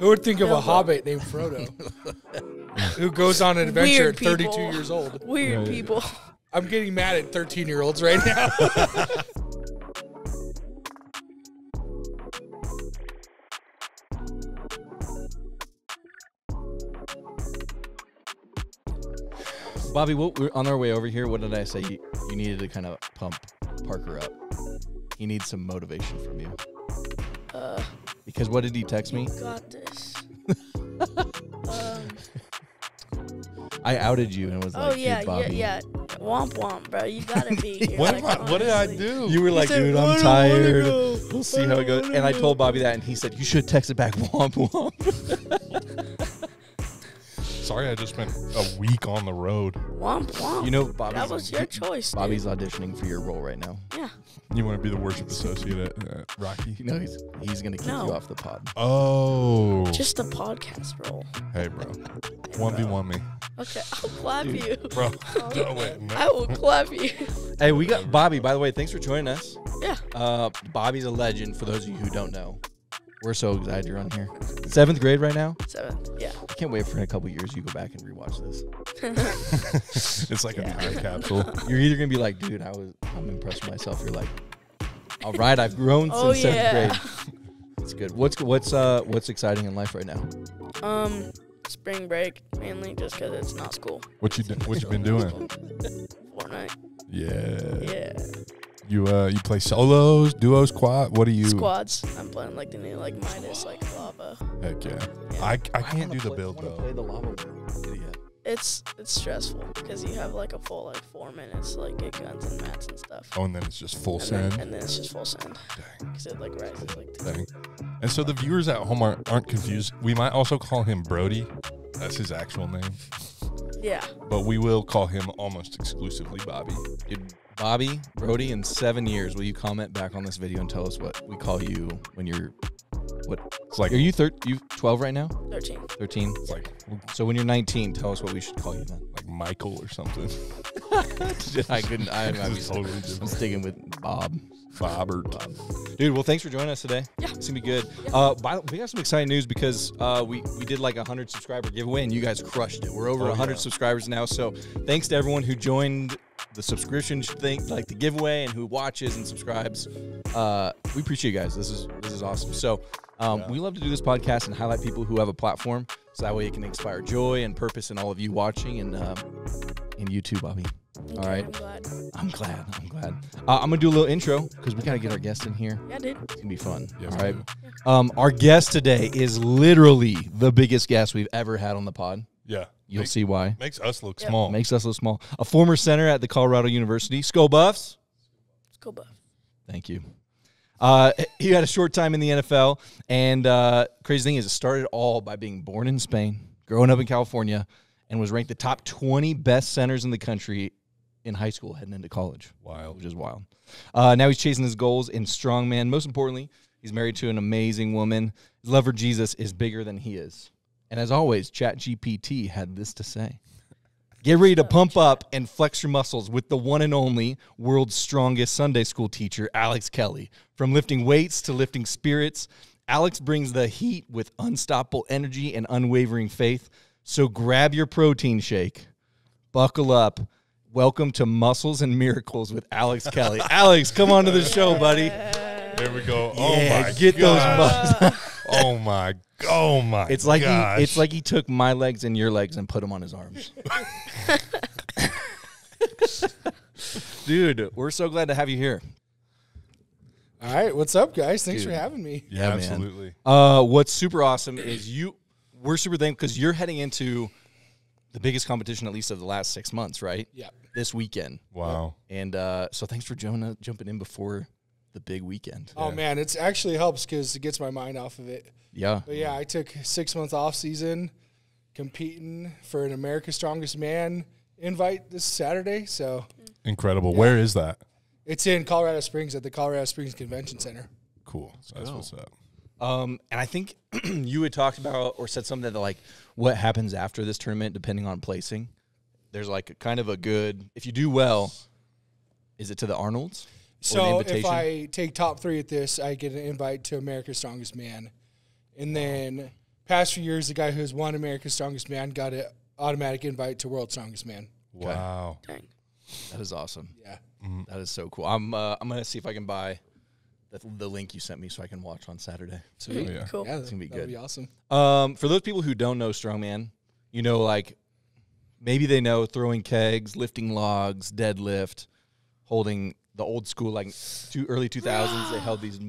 Who would think of a hobbit named Frodo? Who goes on an adventure at 32 years old? Weird people. I'm getting mad at 13-year-olds right now. Bobby, we're on our way over here. What did I say? You needed to kind of pump Parker up. He needs some motivation from you. Because what did he text me? You got this. I outed you and was like, dude, Bobby. yeah. Womp womp, bro. You gotta be here. What did I do? You were like, dude, I'm tired. We'll see how it goes. And I told Bobby that, and he said, you should text it back, womp womp. Sorry, I just spent a week on the road. Womp womp. You know, Bobby's that was your choice. Bobby's auditioning for your role right now. Yeah. You want to be the worship associate at Rocky? You know, he's going to kick you off the pod. Oh. Just a podcast role. Hey, bro. 1v1 me. Okay, I'll clap you. Bro, no way. No. I will clap you. Hey, we got Bobby, by the way. Thanks for joining us. Yeah. Bobby's a legend, for those of you who don't know. We're so excited you're on here. 7th grade right now? 7th, yeah. I can't wait for in a couple years you go back and rewatch this. It's like a time capsule. You're either going to be like, dude, I'm impressed with myself. You're like, all right, I've grown since 7th grade. That's good. What's exciting in life right now? Spring break, mainly just because it's not school. What you been doing? Fortnite. Yeah. You play solos, duos, quad? What do you? Squads. I'm playing like the new Midas, lava. Heck yeah. I can't do the build though. Play the lava build. It's stressful because you have a full 4 minutes to get guns and mats and stuff. Oh, and then it's just full send. And then it's just full send. Because it rises Dang. And so the viewers at home aren't confused. We might also call him Brody. That's his actual name. Yeah. But we will call him almost exclusively Bobby. Dude, Bobby, Brody, in 7 years, will you comment back on this video and tell us what we call you when you're, It's like, are you 12 right now? 13. 13? It's like, so when you're 19, tell us what we should call you then. like Michael or something. I'm sticking with Bob. Dude, well, thanks for joining us today. Yeah. It's going to be good. Yeah. We got some exciting news because we did a 100 subscriber giveaway, and you guys crushed it. We're over 100 subscribers now, so thanks to everyone who joined the subscription thing, the giveaway, and who watches and subscribes. We appreciate you guys. This is awesome. So we love to do this podcast and highlight people who have a platform, so that way it can inspire joy and purpose in all of you watching and you too, Bobby. Okay, all right. I'm I'm glad. glad. I'm gonna do a little intro because we gotta get our guest in here. Yeah, dude. It's gonna be fun. Yes, all right. Our guest today is literally the biggest guest we've ever had on the pod. Yeah. You'll see why. Makes us look small. Makes us look small. A former center at the Colorado University. Skull Buffs. Skull Buff. Thank you. He had a short time in the NFL, and crazy thing is, it started all by being born in Spain, growing up in California, and was ranked the top 20 best centers in the country in high school heading into college. Wild. Which is wild. Now he's chasing his goals in Strongman. Most importantly, he's married to an amazing woman. His love for Jesus is bigger than he is. And as always, ChatGPT had this to say. Get ready to pump up and flex your muscles with the one and only world's strongest Sunday school teacher, Alex Kelley. From lifting weights to lifting spirits, Alex brings the heat with unstoppable energy and unwavering faith. So grab your protein shake, buckle up. Welcome to Muscles and Miracles with Alex Kelley. Alex, come on to the show, buddy. There we go. Yeah, get those muscles. Oh my It's like gosh. he took my legs and your legs and put them on his arms. Dude, we're so glad to have you here. All right, what's up, guys? Thanks for having me. Yeah, man. absolutely. What's super awesome is we're super thankful because you're heading into the biggest competition, at least of the last 6 months, right? Yeah. This weekend. Wow. And so thanks for jumping in before the big weekend. Oh, man, it actually helps because it gets my mind off of it. Yeah. But, yeah, I took 6 months off season competing for an America's Strongest Man invite this Saturday. So Incredible. Yeah. Where is that? It's in Colorado Springs at the Colorado Springs Convention Center. Cool. That's what's up. And I think you had talked about or said something that what happens after this tournament depending on placing. There's kind of a good, if you do well, is it to the Arnolds? So if I take top 3 at this, I get an invite to America's Strongest Man. And then past few years, the guy who's won America's Strongest Man got an automatic invite to World's Strongest Man. Wow. Dang. That is awesome. Yeah. That is so cool. I'm gonna see if I can buy the link you sent me so I can watch on Saturday. Sweet. Oh, yeah. Cool. Yeah, It's gonna be that'd good. be awesome. For those people who don't know Strongman, you know, like maybe they know throwing kegs, lifting logs, deadlift, holding the old school like early 2000s. They held these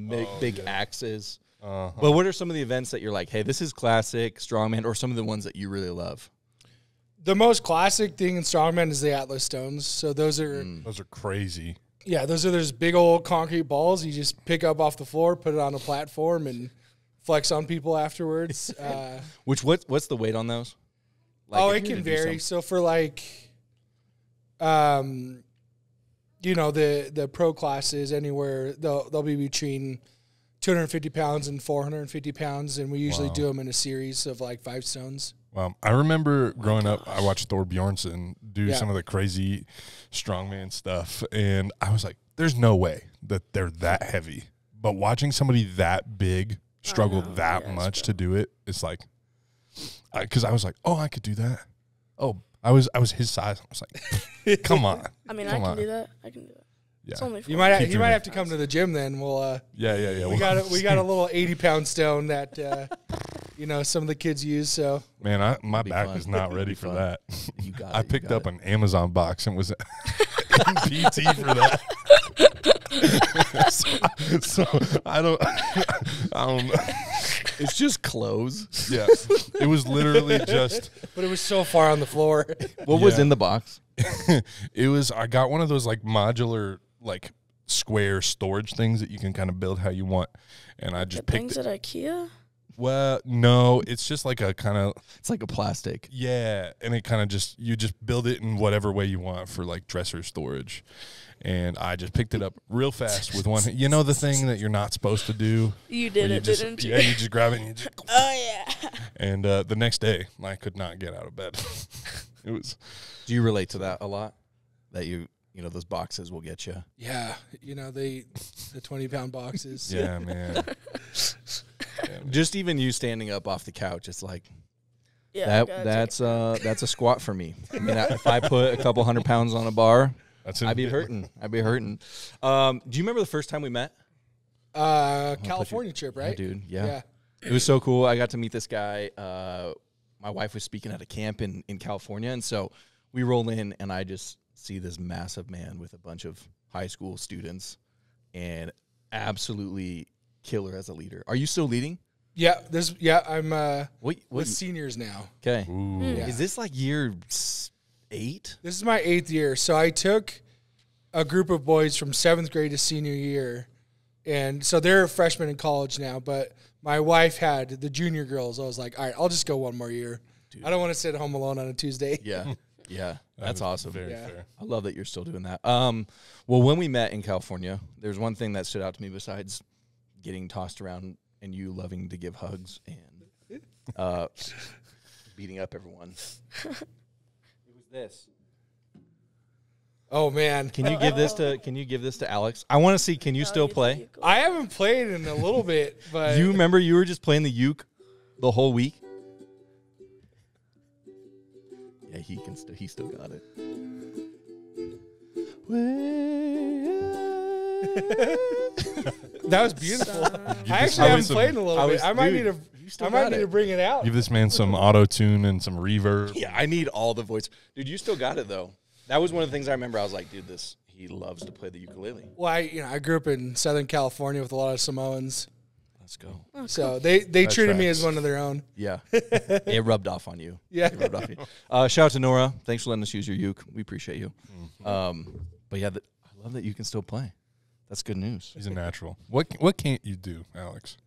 big axes. But what are some of the events that you're like, hey, this is classic Strongman, or some of the ones that you really love? The most classic thing in Strongman is the Atlas stones. So those are crazy. Yeah, those are those big old concrete balls you just pick up off the floor, put it on a platform, and flex on people afterwards. What's the weight on those? Like, it can vary. So for like, the pro classes, anywhere they'll be between 250 pounds and 450 pounds, and we usually do them in a series of like 5 stones. Well, I remember growing up, I watched Thor Bjornsson do some of the crazy strongman stuff, and I was like, there's no way that they're that heavy. But watching somebody that big struggle that much to do it, it's like, because I was like, oh, I could do that. Oh, I was his size. I was like, come on. I mean, I can do that. I can do that. Yeah. It's only You might have to come to the gym then. We'll Yeah. we got a little 80-pound stone that some of the kids use. So Man, my back fun. is not ready for that. You got I it, picked you up got an Amazon box and was in PT for that. so I don't know. It's just clothes. Yeah, it was literally just. but it was so far on the floor. What was in the box? I got one of those like modular like square storage things that you can kind of build how you want, and I just picked things at IKEA. Well, no, it's just like a kind of It's like a plastic. and it kind of you just build it in whatever way you want for like dresser storage. And I just picked it up real fast with one. You know the thing that you're not supposed to do? You did where it, just, didn't you? Yeah, you just grab it and you just. Oh, yeah. And the next day, I could not get out of bed. It was. Do you relate to that a lot? That those boxes will get you. Yeah, the 20-pound boxes. Yeah, man. Just even you standing up off the couch, it's like Yeah. that's a squat for me. I mean, if I put a couple 100 pounds on a bar, I'd be hurting. Do you remember the first time we met? California trip, right? Yeah, dude. Yeah. It was so cool. I got to meet this guy. My wife was speaking at a camp in California, and so we roll in, and I just see this massive man with a bunch of high school students, and absolutely killer as a leader. Are you still leading? Yeah, I'm What with seniors now. Okay. Yeah. Is this like year 8? This is my 8th year. So I took a group of boys from 7th grade to senior year, and so they're freshmen in college now, but my wife had the junior girls. I was like, all right, I'll just go one more year. Dude. I don't want to sit home alone on a Tuesday. Yeah. Yeah. That's awesome. Very fair. I love that you're still doing that. Well, when we met in California, there's one thing that stood out to me besides getting tossed around and you loving to give hugs and beating up everyone. It was this. Oh man. Can you give this to Alex? I want to see, can you still play? I haven't played in a little bit, but You remember you were just playing the uke the whole week? Yeah, he still got it. that was beautiful. I actually haven't played in a little bit. I might need to bring it out. Give this man some auto tune and some reverb. Yeah, I need all the voice. Dude, you still got it though. That was one of the things I remember. I was like, dude, he loves to play the ukulele. Well, I grew up in Southern California with a lot of Samoans. Let's go. Oh, So they treated me as one of their own. Yeah. It rubbed off on you. Yeah. It rubbed off on you. Shout out to Nora. Thanks for letting us use your uke. We appreciate you. But yeah, I love that you can still play. That's good news. He's a natural. What can't you do, Alex?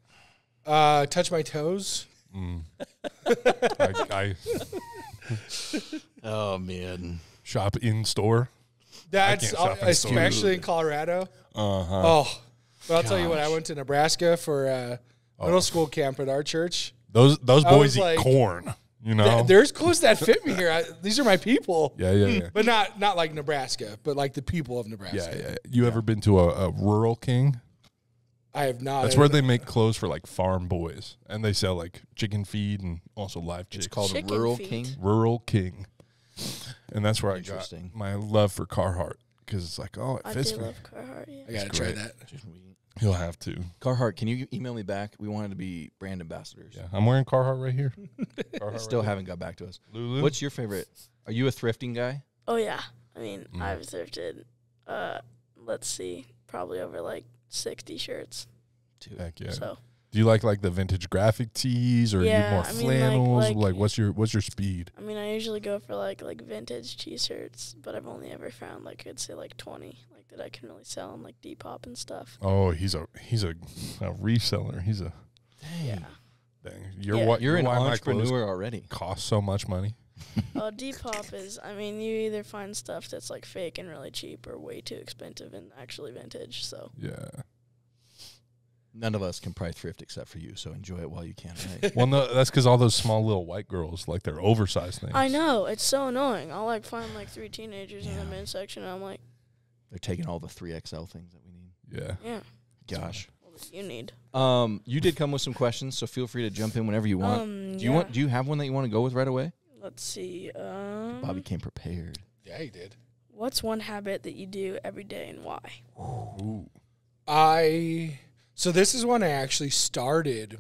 Touch my toes. Oh, man. Shop in store. That's shop in store. especially in Colorado. Oh, but I'll tell you what. I went to Nebraska for a middle school camp at our church. Those boys eat like, corn. You know, There's clothes that fit me here. These are my people. Yeah. But not like Nebraska, but like the people of Nebraska. Yeah. You ever been to a Rural King? I have not. That's where they make clothes for like farm boys, and they sell like chicken feed and also live chicks. It's called Chicken Rural feet. King. Rural King, and that's where I got Interesting. my love for Carhartt because it's like, oh, it I fits do me. love Carhartt. Yeah. I gotta It's try great. that. You'll have to. Carhartt, can you email me back? We wanted to be brand ambassadors. Yeah, I'm wearing Carhartt right here. Carhartt Still right haven't got back to us. here. Lulu. What's your favorite? Are you a thrifting guy? Oh yeah. I mean, Mm. I've thrifted. Let's see, probably over like 60 shirts. Dude. Heck yeah. So Do you like the vintage graphic tees, or Yeah, you more I mean, flannels? like- What's your speed? I mean, I usually go for like vintage T-shirts, but I've only ever found like I'd say like 20 like that I can really sell on like Depop and stuff. Oh, he's a reseller. He's a Yeah. dang. Yeah. You're an why my clothes entrepreneur already. cost so much money. Depop is, I mean, you either find stuff that's like fake and really cheap or way too expensive and actually vintage. So Yeah. None of us can probably thrift except for you, so enjoy it while you can, right? Well, no, that's because all those small little white girls, like they're oversized things. I know it's so annoying. I'll like find like 3 teenagers in Yeah. the midsection, and I'm like, They're taking all the 3XL things that we need. Yeah. yeah, Gosh. what do you need? You did come with some questions, so feel free to jump in whenever you want. Do you have one that you want to go with right away? Let's see. Bobby came prepared. Yeah, he did. What's one habit that you do every day and why? Ooh. So this is one I actually started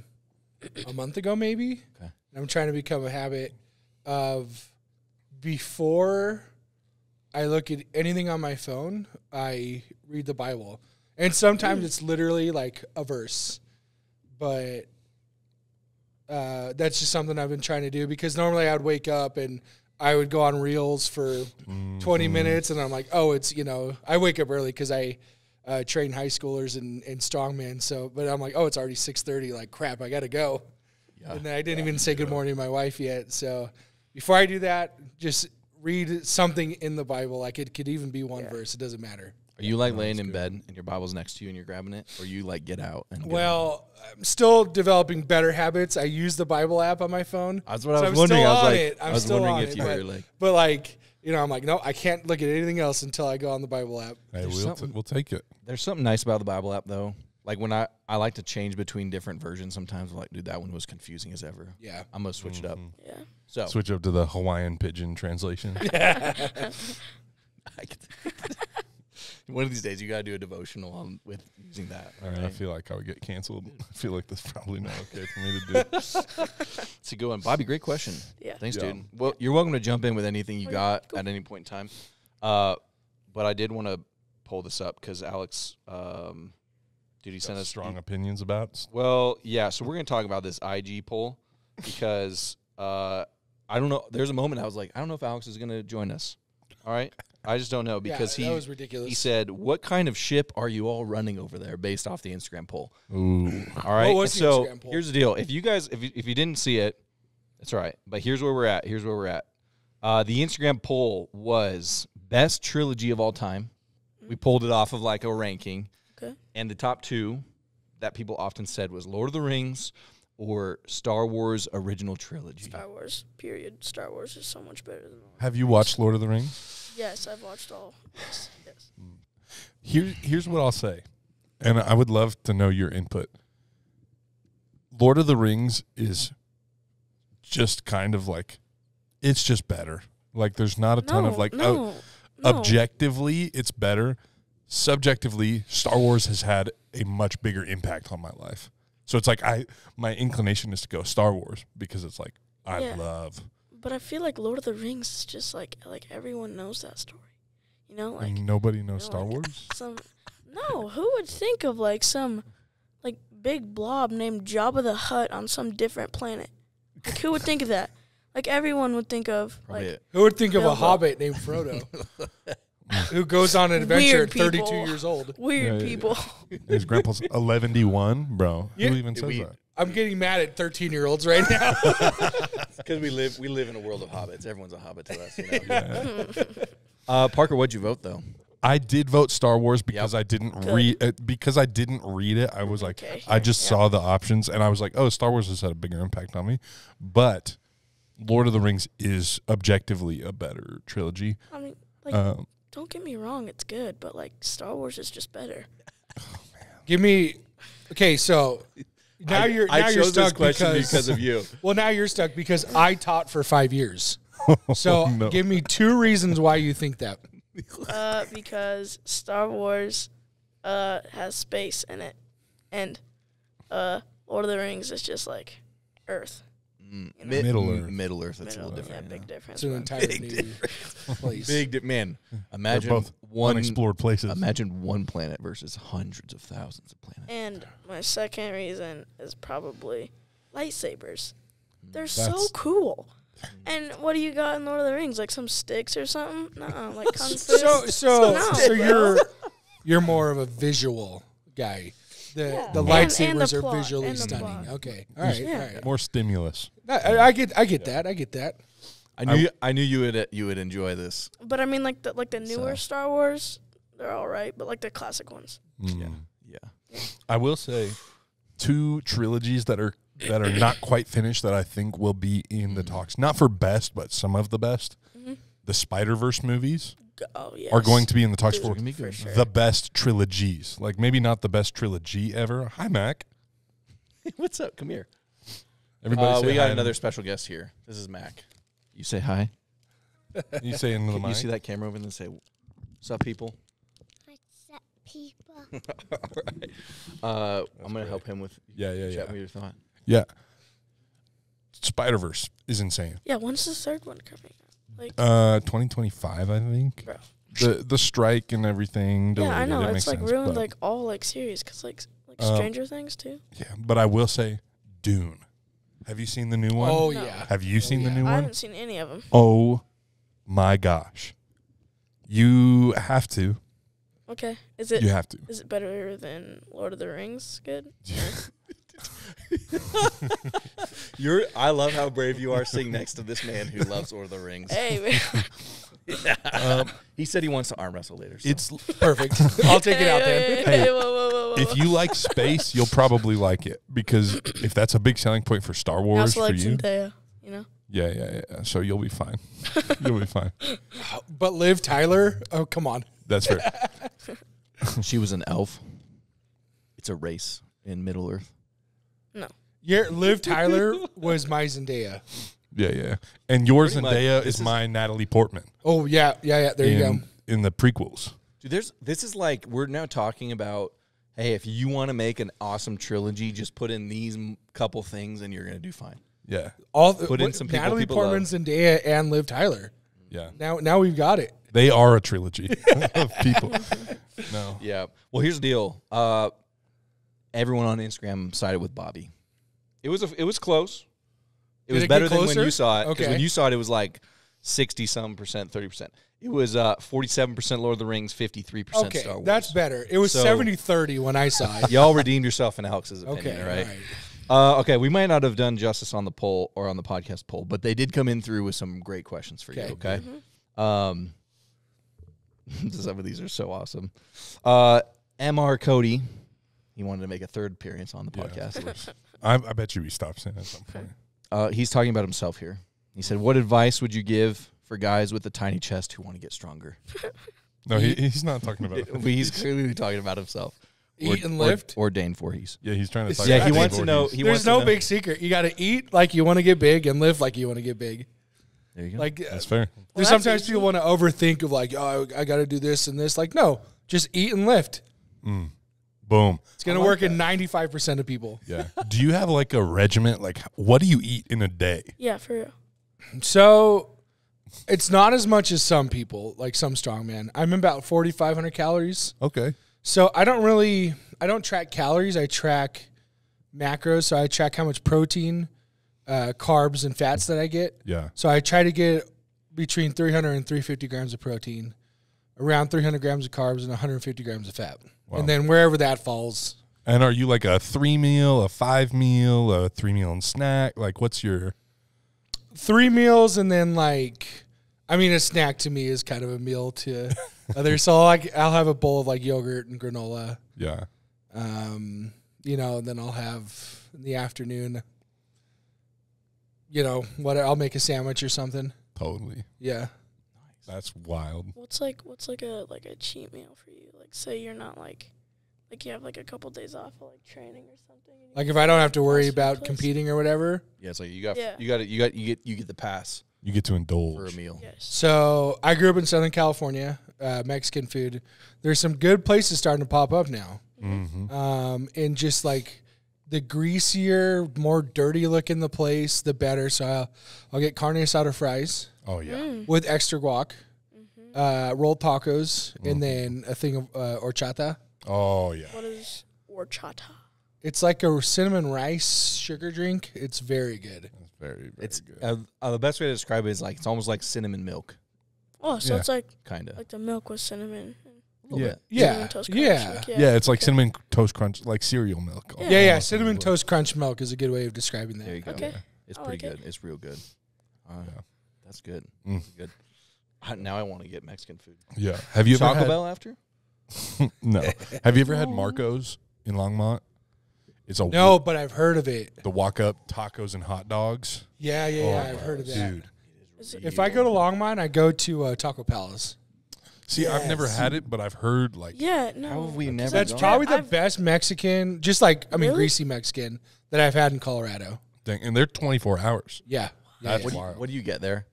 a month ago, maybe. Okay. I'm trying to become a habit of before I look at anything on my phone, I read the Bible. And sometimes it's literally like a verse. But that's just something I've been trying to do because normally I would wake up and I would go on Reels for 20 minutes and I'm like, oh, it's, I wake up early because I train high schoolers in Strongman. So, but I'm like, oh, it's already 6:30. Like, crap, I got to go. Yeah. And then I didn't even say good morning to my wife yet. So before I do that, just read something in the Bible. Like it could even be one verse. It doesn't matter. Are you like laying in bed and your Bible's next to you and you're grabbing it? Or you like get out and go? Well, I'm still developing better habits. I use the Bible app on my phone. That's what So I I'm was wondering. still I was on like, it. I was wondering if you but, were like, but like, I'm like, no, I can't look at anything else until I go on the Bible app. Hey, There's we'll take it. there's something nice about the Bible app though. Like when I like to change between different versions sometimes. I'm like, dude, that one was confusing as ever. Yeah. I'm gonna switch it up. Yeah. So Switch up to the Hawaiian pigeon translation. one of these days you gotta do a devotional on with using that. All right. I feel like I would get canceled. I feel like that's probably not okay for me to do. It's a good one. Bobby, great question. Yeah. Thanks, Yeah. dude. Well, you're welcome to jump in with anything you Okay, got cool. at any point in time. But I did want to pull this up because Alex, dude, he sent us Strong opinions about. Well, yeah. So we're gonna talk about this IG poll because I don't know. There's a moment I was like, I don't know if Alex is gonna join us. All right, I just don't know because that was ridiculous. he said, "What kind of ship are you all running over there?" Based off the Instagram poll. Ooh. All right. was the So Instagram poll? here's the deal. If you guys, if you didn't see it, that's all right. But here's where we're at. The Instagram poll was best trilogy of all time. We pulled it off of like a ranking. Okay. And the top two that people often said was Lord of the Rings or Star Wars original trilogy. Star Wars, period. Star Wars is so much better than all. Have you watched Lord of the Rings? Yes, I've watched all. Yes, yes. Here's what I'll say, and I would love to know your input. Lord of the Rings is just kind of like, it's just better. Like there's not a ton of like, no. objectively it's better. Subjectively, Star Wars has had a much bigger impact on my life. So it's like my inclination is to go Star Wars because it's like I Yeah. love. But I feel like Lord of the Rings is just like everyone knows that story. Like And nobody knows know, Star like, Wars. who would think of like some like big blob named Jabba the Hutt on some different planet? Like who would think of that? Like everyone would think of Probably like it. Who would think of No, a but- hobbit named Frodo who goes on an adventure Weird at 32 people. years old? weird Yeah, people. His grandpa's 11D1, bro. Yeah, Who even says we- that? I'm getting mad at 13-year-olds right now. Because we live in a world of hobbits. Everyone's a hobbit to us. Parker, what'd you vote though? I did vote Star Wars because Yep. I didn't Good. read it. I was like, Okay, I just yeah. saw the options and I was like, oh, Star Wars has had a bigger impact on me. But Lord of the Rings is objectively a better trilogy. I mean, like don't get me wrong, it's good, but like Star Wars is just better. Give me Okay, so now you're chose stuck this question because of you. Well, now you're stuck because I taught for 5 years. So no. give me 2 reasons why you think that. Because Star Wars has space in it, and Lord of the Rings is just like Earth. Middle Earth. Middle Earth. That's a little different. Big difference. It's an entire Big new place. Man, They're imagine both one unexplored places. Imagine one planet versus hundreds of thousands of planets. And my second reason is probably lightsabers. They're so That's- cool. And what do you got in Lord of the Rings? Like some sticks or something? No, like kung fu. So you're more of a visual guy. The lightsabers the are plot, visually and the stunning. plot. Okay, all right, Yeah. all right. More stimulus. I get that. I knew you would enjoy this. But I mean, like the newer Star Wars, they're all right. But like the classic ones. Yeah. I will say 2 trilogies that are not quite finished that I think will be in the talks. Not for best, but some of the best. Mm-hmm. The Spiderverse movies Oh yeah. are going to be in the talks Dude, for sure. the best trilogies. Like maybe not the best trilogy ever. Hi, Mac. What's up? Come here. Everybody say we got hi. another special guest here. This is Mac. You say hi. You say into the You mic. see that camera over there and say, "What's up, people?" What's up, people? All right. I'm gonna help him with Yeah. chat with your thought. Yeah. Spider-Verse is insane. Yeah. When's the third one coming out? Like 2025, I think. Bro. The strike and everything. yeah, I delayed it. know It it's makes like sense, ruined but- like all like series because like Stranger Things too. Yeah, but I will say Dune. Have you seen the new one? Oh No. yeah. Have you seen the yeah. new I one? haven't seen any of them. Oh my gosh. You have to. Okay, is You it have to. is it better than Lord of the Rings? Good. I love how brave you are sitting next to this man who loves Lord of the Rings. Hey, man. He said he wants to arm wrestle later. So. It's Perfect. I'll take it out then. Hey, whoa. if you like space, you'll probably like it because if that's a big selling point for Star I Wars also for like you, Zendaya, you know. yeah. So you'll be fine. You'll be fine. But Liv Tyler, oh come on. That's fair. She was an elf. It's a race in Middle Earth. No. Liv Tyler was my Zendaya. Yeah. And your Pretty much. Zendaya This is is- my Natalie Portman. Oh yeah. There you go. In the prequels. Dude, this is like we're now talking about. Hey, if you want to make an awesome trilogy, just put in these couple things, and you're gonna do fine. Yeah. Put in some people Natalie people Portman, love. Zendaya, and Liv Tyler. Yeah. Now we've got it. They are a trilogy of people. No. Yeah. Well, here's the deal. Everyone on Instagram sided with Bobby. It was close. It Did was it get better than when closer? you saw it. Because Okay. when you saw it, it was like 60-some%, 30%. It was 47% Lord of the Rings, 53% Okay, Star Wars. that's better. It was So- 70-30 when I saw it. Y'all redeemed yourself in Alex's opinion, Okay, right? all right. Okay, we might not have done justice on the poll or on the podcast poll, but they did come in through with some great questions for you, Okay. okay? Some of these are so awesome. MR Cody, he wanted to make a third appearance on the podcast. I bet you we stopped saying at some point. He's talking about himself here. He said, what advice would you give for guys with a tiny chest who want to get stronger? No, he's not talking about it. He's clearly talking about himself. Eat and lift. Or Dane Voorhees. Yeah, he's trying to talk Yeah, about he Dane wants to know. Voorhees. He wants There's to no know- big secret. You got to eat like you want to get big and live like you want to get big. There you go. Like That's fair. there's that's sometimes easy. people want to overthink of like, oh, I got to do this and this. Like, no, just eat and lift. Boom. It's gonna work in 95% of people. Yeah. Do you have like a regiment? Like, what do you eat in a day? Yeah, for real. So it's not as much as some people, like some strongman. I'm about 4,500 calories. Okay. So I don't track calories. I track macros. So I track how much protein, carbs, and fats that I get. Yeah. So I try to get between 300 and 350 grams of protein, around 300 grams of carbs, and 150 grams of fat. Wow. And then wherever that falls. And are you like a 3 meal, a 5 meal, a 3 meal and snack? Like, what's your 3 meals and then a snack to me is kind of a meal to others. So I'll have a bowl of like yogurt and granola. yeah? And then I'll have in the afternoon, I'll make a sandwich or something. Totally. Yeah. That's wild. What's like a cheat meal for you? Like, say you're not like like you have like a couple days off of like training or something. and you Like can if I don't have to fast worry food about place. competing or whatever. Yeah, it's like you got Yeah. you get the pass You get to for a indulge. meal. Yes. So I grew up in Southern California, Mexican food. There's some good places starting to pop up now. Mm-hmm. And just like the greasier, more dirty looking the place, the better. So I'll get carne asada fries Oh yeah. Mm. with extra guac, rolled tacos, Mm-hmm. and then a thing of horchata. Oh yeah. What is horchata? It's like a cinnamon rice sugar drink. It's very good. That's very, very It's good. the best way to describe it is like it's almost like cinnamon milk, Oh, so Yeah. it's like kind of. the milk with cinnamon. A little Yeah. bit. Yeah, Cinnamon Toast Crunch, yeah. like, Yeah, it's like okay. cinnamon toast crunch, like cereal milk. Yeah. Yeah, Almost cinnamon like- toast crunch milk is a good way of describing There you that. go. Okay. It's I pretty like good. It's real good. Yeah. That's good. Mm. Good. Now I want to get Mexican food. Yeah. Have you ever Taco had? Bell after? No. Have you ever had Marco's in Longmont? It's a No, but I've heard of it. the walk up tacos and hot dogs. Yeah, yeah, Oh, yeah. I've heard of that. Dude. Is it- If I go to Longmont, I go to Taco Palace. See, I've never Yes. had it, but I've heard like Yeah, no. How have we never? That's gone? probably the I've- best Mexican, just like, I mean, Really? greasy Mexican that I've had in Colorado. thing, and they're 24 hours. Yeah. Yeah, That's yeah. What do, you, wild. what do you get there?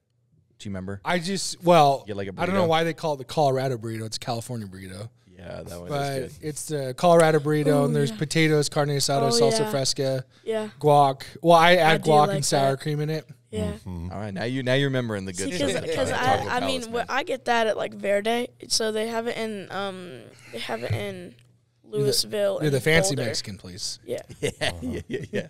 Do you remember? I just, well, You get like a I don't know burrito? why they call it the Colorado burrito. It's a California burrito. Yeah, that one But is good. it's the Colorado burrito, Ooh, and there's yeah. potatoes, carne asada, Oh, salsa yeah. fresca, Yeah, guac. Well, I add do guac like and sour that. cream in it. yeah. Mm-hmm. All right, now you're remembering the good See, stuff. because at Taco I mean, Palace, man. I get that at like Verde, so they have it in Louisville. They're the and fancy Boulder. Mexican place. Yeah, yeah.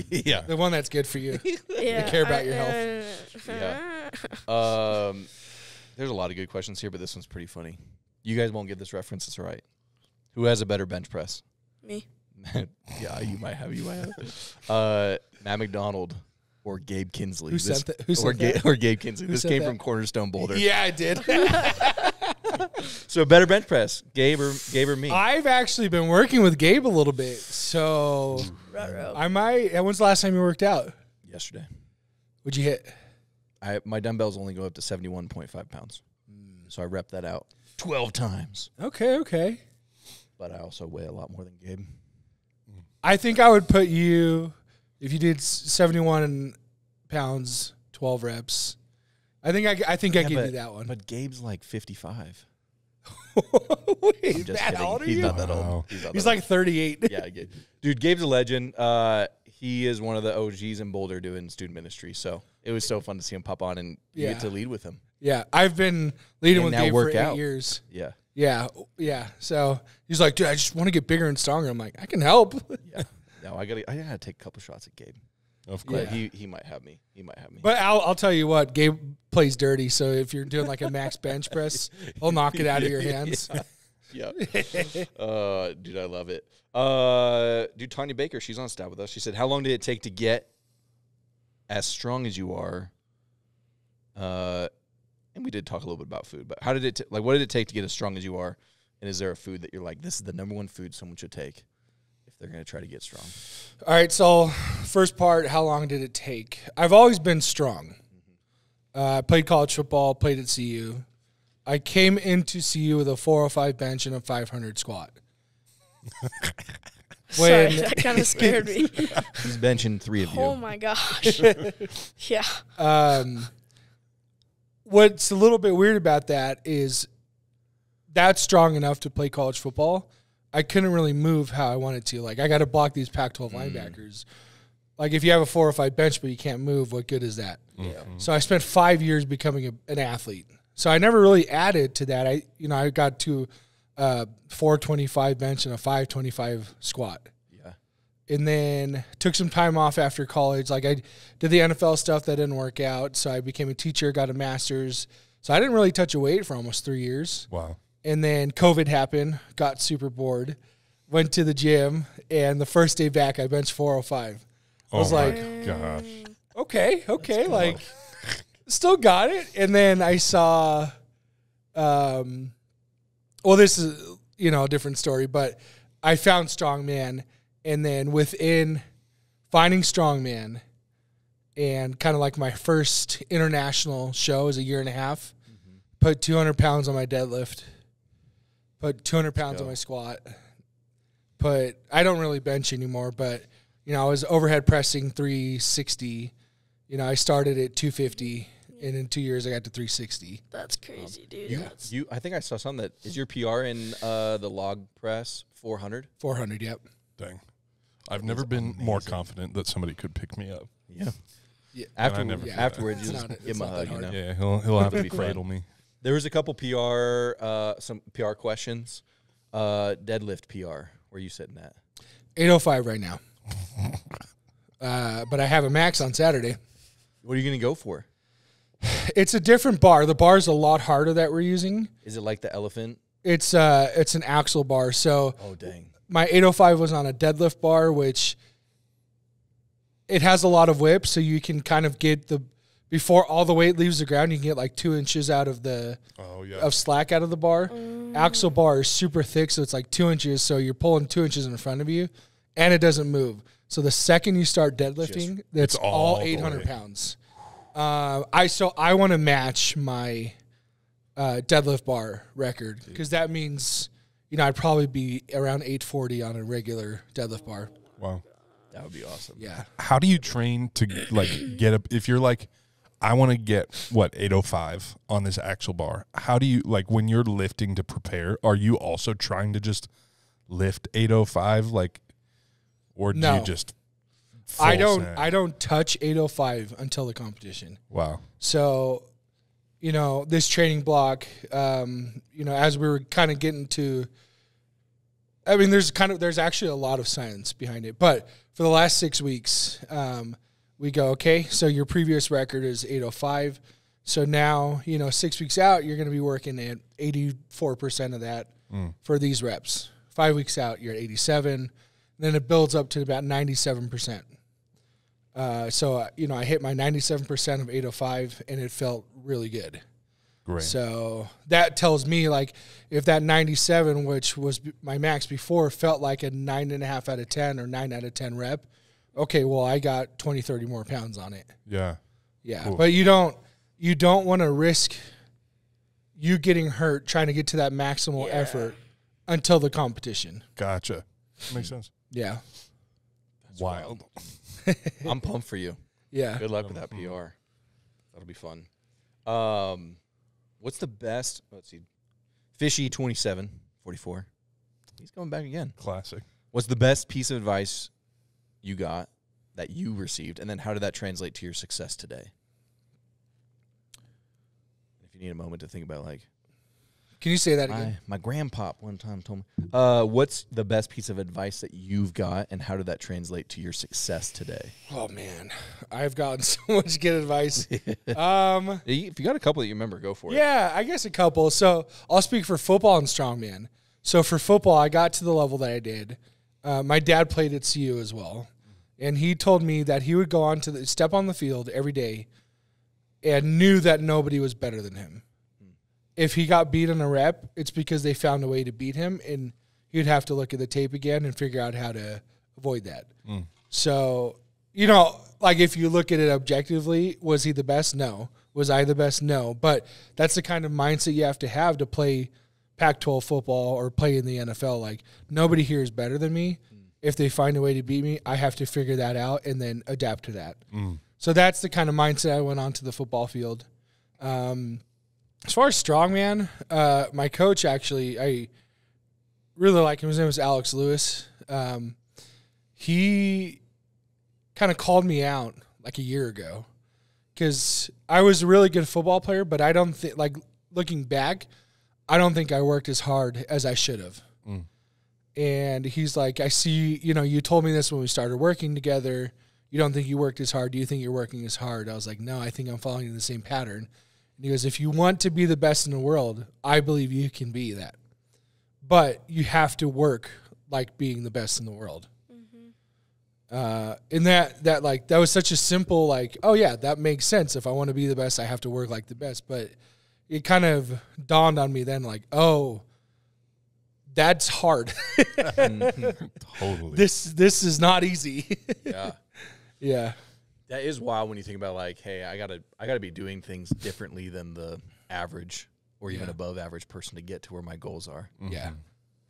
Yeah. The one that's good for you. yeah. care about your health. Yeah. There's a lot of good questions here, but this one's pretty funny. You guys won't get this reference. It's all right. Who has a better bench press? Me. Yeah, you might have. Matt McDonald or Gabe Kinsley. Who sent that? Who sent that? Or Gabe Kinsley. Who This sent came that? from Cornerstone Boulder. Yeah, I did. So better bench press, Gabe or me? I've actually been working with Gabe a little bit, so Ruh-roh. I might. When's the last time you worked out? Yesterday. What'd you hit? My dumbbells only go up to 71.5 pounds. So I rep that out 12 times. Okay. But I also weigh a lot more than Gabe. I think I would put you, if you did 71 pounds, 12 reps. I think I give you that one. But Gabe's like 55. Wait, I'm just Matt, kidding. how old are He's you? not that old. Wow. He's like 38. Yeah, dude, Gabe's a legend. He is one of the OGs in Boulder doing student ministry. So it was so fun to see him pop on and you Yeah. get to lead with him. Yeah, I've been leading And with now Gabe for work 8 out. years. Yeah. Yeah. So he's like, dude, I just want to get bigger and stronger. I'm like, I can help. Yeah. No, I gotta take a couple shots at Gabe. Of But course. he might have me. But I'll tell you what, Gabe plays dirty. So if you're doing like a max bench press, he'll knock it out of your hands. Yeah. Dude, I love it. Dude, Tanya Baker, she's on staff with us. She said, how long did it take to get as strong as you are? And we did talk a little bit about food, but how did it, what did it take to get as strong as you are? And is there a food that you're like, this is the number one food someone should take if they're going to try to get strong? All right, so first part, how long did it take? I've always been strong. I played college football, played at CU. I came into CU with a 405 bench and a 500 squat. Sorry, that kind of scared me. He's benching 3 of you. Oh my gosh. Yeah. What's a little bit weird about that is that's strong enough to play college football. I couldn't really move how I wanted to. Like, I got to block these Pac-12 linebackers. Like, if you have a 405 bench but you can't move, what good is that? Yeah. So I spent 5 years becoming an athlete. So I never really added to that. I got to 425 bench and a 525 squat. Yeah. And then took some time off after college. Like, I did the NFL stuff that didn't work out. So I became a teacher, got a master's. So I didn't really touch a weight for almost 3 years. Wow. And then COVID happened, got super bored, went to the gym, and the first day back, I benched 405. I was like, gosh. okay, like, still got it. And then I saw, this is, a different story, but I found Strongman. And then within finding Strongman and kind of like my first international show is a year and a half, put 200 pounds on my deadlift, put 200 pounds on my squat. I don't really bench anymore, but, I was overhead pressing 360. I started at 250, and in 2 years I got to 360. That's crazy, dude. I think I saw something that is your PR in the log press 400. 400, yep. Dang. I've never been more confident that somebody could pick me up. Yeah. Yeah. Afterwards, you It's just not- give him a hug. hard. Yeah, he'll have to cradle me. There was a couple some PR questions. Deadlift PR. Where are you sitting at? 805 right now. But I have a max on Saturday. What are you going to go for? It's a different bar. The bar's a lot harder that we're using. Is it like the elephant? It's an axle bar. So Oh, dang. my 805 was on a deadlift bar, which it has a lot of whip, so you can kind of get before all the weight leaves the ground, you can get like 2 inches out of of slack out of the bar. Axle bar is super thick, so it's like 2 inches, so you're pulling 2 inches in front of you, and it doesn't move. So the second you start deadlifting, that's all 800 pounds. I want to match my deadlift bar record, because that means I'd probably be around 840 on a regular deadlift bar. Wow. That would be awesome. Yeah. How do you train to get up? If you're like, I want to get 805 on this axle bar. How do you when you're lifting to prepare? Are you also trying to just lift 805 or do you just? I don't touch 805 until the competition. Wow. So, this training block, as we were kind of getting to, there's actually a lot of science behind it, but for the last 6 weeks, we go, okay, so your previous record is 805. So now, 6 weeks out, you're going to be working at 84% of that for these reps. 5 weeks out, you're at 87. Then it builds up to about 97%. So, I hit my 97% of 805, and it felt really good. Great. So that tells me, if that 97, which was my max before, felt like a 9.5 out of 10 or 9 out of 10 rep, okay, well, I got 20, 30 more pounds on it. Yeah. Yeah. Cool. But you don't want to risk you getting hurt trying to get to that maximal effort until the competition. Gotcha. Makes sense. Yeah. Wild. I'm pumped for you. Yeah. Good luck with that PR. That'll be fun. What's the best? Let's see. Fishy 2744. He's coming back again. Classic. What's the best piece of advice you got that you received, and then how did that translate to your success today? If you need a moment to think about, Can you say that again? my grandpa one time told me, what's the best piece of advice that you've got, and how did that translate to your success today? Oh, man. I've gotten so much good advice. If you got a couple that you remember, go for it. Yeah, I guess a couple. So I'll speak for football and strongman. So for football, I got to the level that I did. My dad played at CU as well. And he told me that he would go on to step on the field every day and knew that nobody was better than him. If he got beat on a rep, it's because they found a way to beat him, and he'd have to look at the tape again and figure out how to avoid that. So, if you look at it objectively, was he the best? No. Was I the best? No. But that's the kind of mindset you have to play Pac-12 football or play in the NFL. Nobody here is better than me. If they find a way to beat me, I have to figure that out and then adapt to that. So that's the kind of mindset I went on to the football field. As far as strongman, my coach actually, I really like him. His name was Alex Lewis. He kind of called me out a year ago because I was a really good football player, but I don't think, looking back, I don't think I worked as hard as I should have. And he's like, I see, you told me this when we started working together. You don't think you worked as hard. Do you think you're working as hard? I was like, no, I think I'm following the same pattern. And he goes, if you want to be the best in the world, I believe you can be that. But you have to work like being the best in the world. And that was such a simple, oh yeah, that makes sense. If I want to be the best, I have to work like the best. But it kind of dawned on me then, oh, that's hard. Totally. This is not easy. Yeah. Yeah. That is wild when you think about hey, I gotta be doing things differently than the average or even above average person to get to where my goals are. Yeah.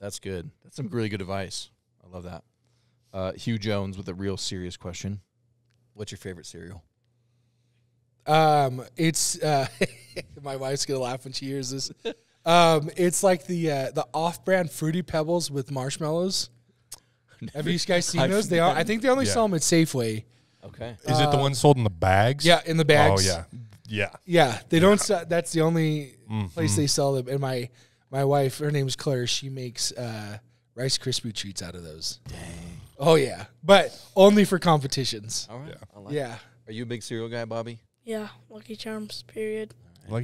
That's good. That's some really good advice. I Love that. Hugh Jones with a real serious question. What's your favorite cereal? It's my wife's gonna laugh when she hears this. It's like the off-brand Fruity Pebbles with marshmallows. Have you guys seen those? I think they only sell them at Safeway. Okay. Is it the one sold in the bags? Yeah, in the bags. Oh yeah. Yeah. They don't. That's the only place they sell them. And my wife, her name's Claire. She makes Rice Krispie treats out of those. Dang. Oh yeah, but only for competitions. All right. Yeah. I like Yeah. it. Are you a big cereal guy, Bobby? Yeah, Lucky Charms. Period. No.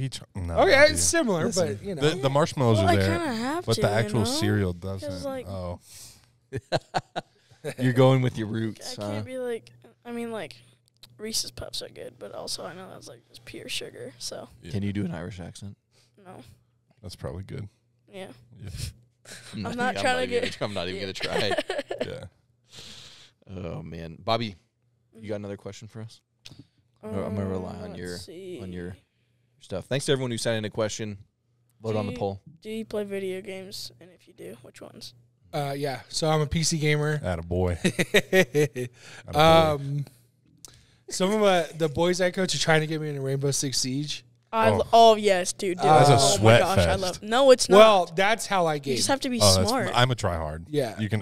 Oh yeah, dude. it's similar, Listen, but you know. The marshmallows Well, are I there, kind of have but to. the actual you know? cereal doesn't. like- Oh, You're going with your I roots, huh? can't be like. I mean, like, Reese's Puffs are good, but also I know that's like just pure sugar. So yeah. Can you do an Irish accent? no. That's probably good. Yeah. Yeah. I'm not trying to get- I'm not even gonna try it. Yeah. Oh man, Bobby, you got another question for us? I'm gonna rely on let's your see. stuff. Thanks to everyone who sent in a question. Vote on the poll. Do you play video games? And if you do, which ones? Yeah. So I'm a PC gamer. Attaboy. Some of the boys I coach are trying to get me into Rainbow Six Siege. Oh yes, dude. That's a oh sweat my gosh, I fest. love. No, it's not. Well, that's how I you game. just have to be Oh, smart. I'm a tryhard. Yeah. You can.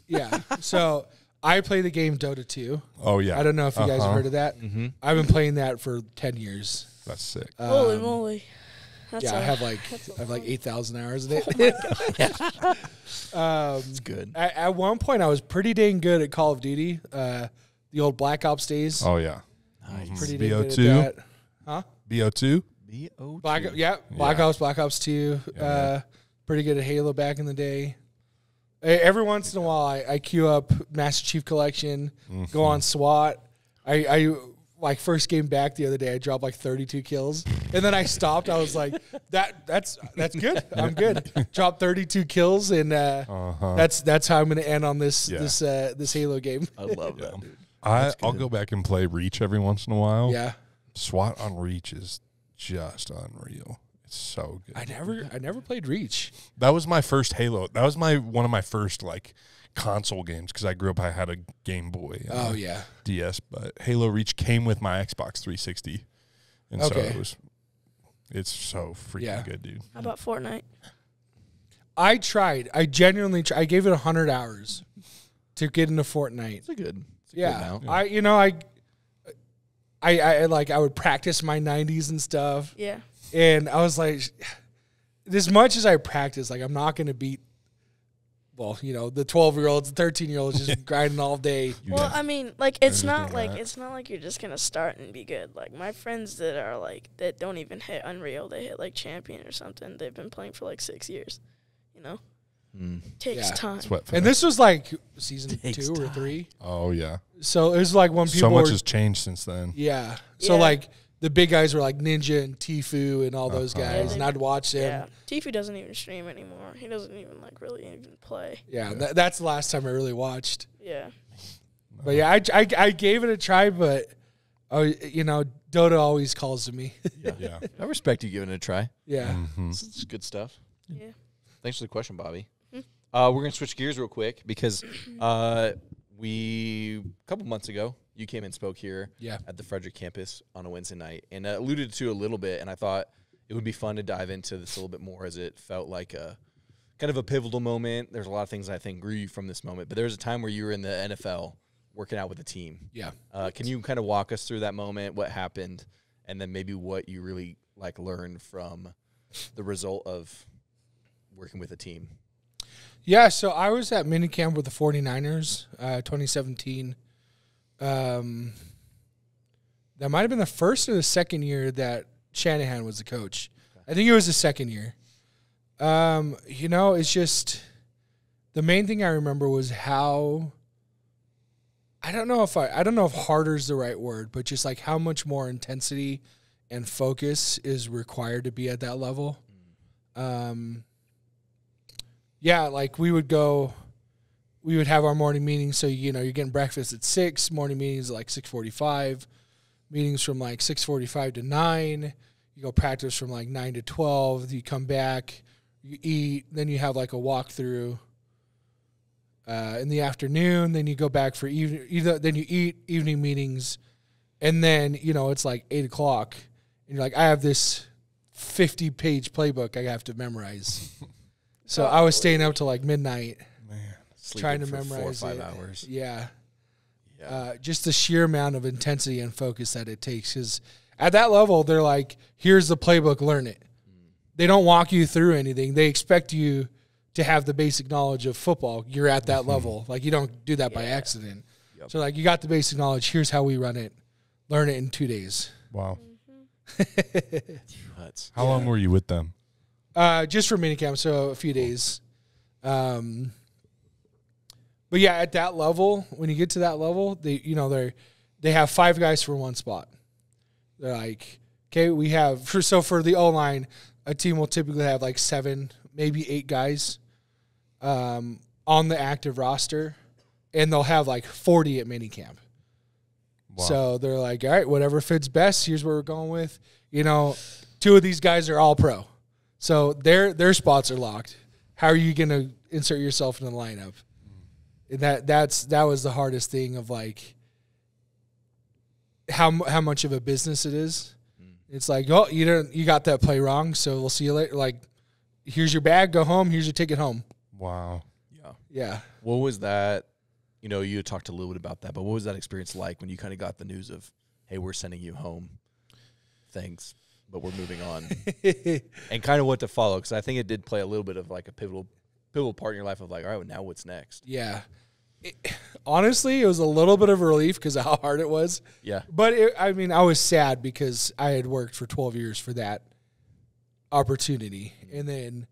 Yeah. So I play the game Dota 2. Oh yeah. I don't know if you guys have heard of that. Mm-hmm. I've been playing that for 10 years. That's sick. Holy moly! That's Yeah, I have like 8,000 hours in it. It's good. At one point, I was pretty dang good at Call of Duty. The old Black Ops days. Oh yeah. Nice. Pretty dang good BO2? at that. Huh? BO2. B-O-T. Black Ops, Black Ops 2. Yeah. Pretty good at Halo back in the day. Every once in a while, I queue up Master Chief Collection, go on SWAT. I like first game back the other day, I dropped like 32 kills, and then I stopped. I was like, that's good. I'm good. Dropped 32 kills, and that's how I'm going to end on this this Halo game. I love that, dude. I'll go back and play Reach every once in a while. Yeah, SWAT on Reach is just unreal. It's so good. I never played Reach. That was my first Halo. That was one of my first like console games because I grew up. I had a Game Boy. Oh yeah, DS, but Halo Reach came with my Xbox 360, and Okay. so it's so freaking good, dude. How about Fortnite? I tried. I genuinely tried. I gave it 100 hours to get into Fortnite. It's a good. Yeah, amount. I would practice my 90s and stuff. Yeah. And I was like, as much as I practice, like I'm not going to beat, well, the 12-year-olds, the 13-year-olds just grinding all day. Well, I mean, like it's Understand not like that. you're just gonna start and be good. Like my friends that don't even hit Unreal, they hit like Champion or something. They've been playing for like 6 years. Takes Yeah. time. Sweat. And this was like season Takes 2 or 3. Oh yeah. So it was like when people So much were, has changed since then. yeah. So Yeah. like the big guys were like Ninja and Tfue and all those guys, Yeah, and I'd watch them. Yeah. Tfue doesn't even stream anymore. He doesn't even like really even play. Yeah, that's the last time I really watched. Yeah. But yeah, I gave it a try, but Dota always calls to me. Yeah. I respect you giving it a try. Yeah. Mhm. It's good stuff. Yeah. Thanks for the question, Bobby. We're going to switch gears real quick because a couple months ago, you came and spoke here at the Frederick campus on a Wednesday night and alluded to a little bit, and I thought it would be fun to dive into this a little bit more as it felt like a kind of a pivotal moment. There's a lot of things I think grew you from this moment, but there was a time where you were in the NFL working out with a team. Yeah. Can you kind of walk us through that moment, what happened, and then maybe what you really learned from the result of working with a team? Yeah, so I was at minicamp with the 49ers, 2017. That might have been the first or the second year that Shanahan was the coach. I think it was the second year. It's just the main thing I remember was how I don't know if harder is the right word, but just like how much more intensity and focus is required to be at that level. Yeah, like we would have our morning meetings. So, you're getting breakfast at 6, morning meetings at like 6:45, meetings from like 6:45 to 9. You go practice from like 9 to 12. You come back, you eat, then you have like a walkthrough. in the afternoon. Then you go back for then you eat evening meetings, and then it's like 8 o'clock, and you're like, I have this 50-page playbook I have to memorize. So I was staying up till like midnight, trying to memorize 4 or 5 hours. Yeah. Just the sheer amount of intensity and focus that it takes. Because at that level, they're like, here's the playbook, learn it. They don't walk you through anything. They expect you to have the basic knowledge of football. You're at that level. Like, you don't do that by accident. Yep. So, like, you got the basic knowledge. Here's how we run it. Learn it in 2 days. Wow. How long were you with them? Just for minicamp, so a few days. But yeah, at that level, when you get to that level, they have 5 guys for one spot. They're like, okay, we have for the O-line, a team will typically have like 7, maybe 8 guys on the active roster, and they'll have like 40 at minicamp. Wow. So they're like, all right, whatever fits best, here's what we're going with. 2 of these guys are all pro. So their spots are locked. How are you going to insert yourself in the lineup? And that was the hardest thing of like how much of a business it is. It's like, oh, you got that play wrong, so we'll see you later. Like, here's your bag, go home. Here's your ticket home. Wow. Yeah. What was that? You had talked a little bit about that, but what was that experience like when you kind of got the news of, hey, we're sending you home? Thanks, but we're moving on. And kind of what to follow, because I think it did play a little bit of like a pivotal part in your life of like, all right, well, now what's next? Yeah. Honestly, it was a little bit of a relief because of how hard it was. Yeah. But, I was sad because I had worked for 12 years for that opportunity. And then,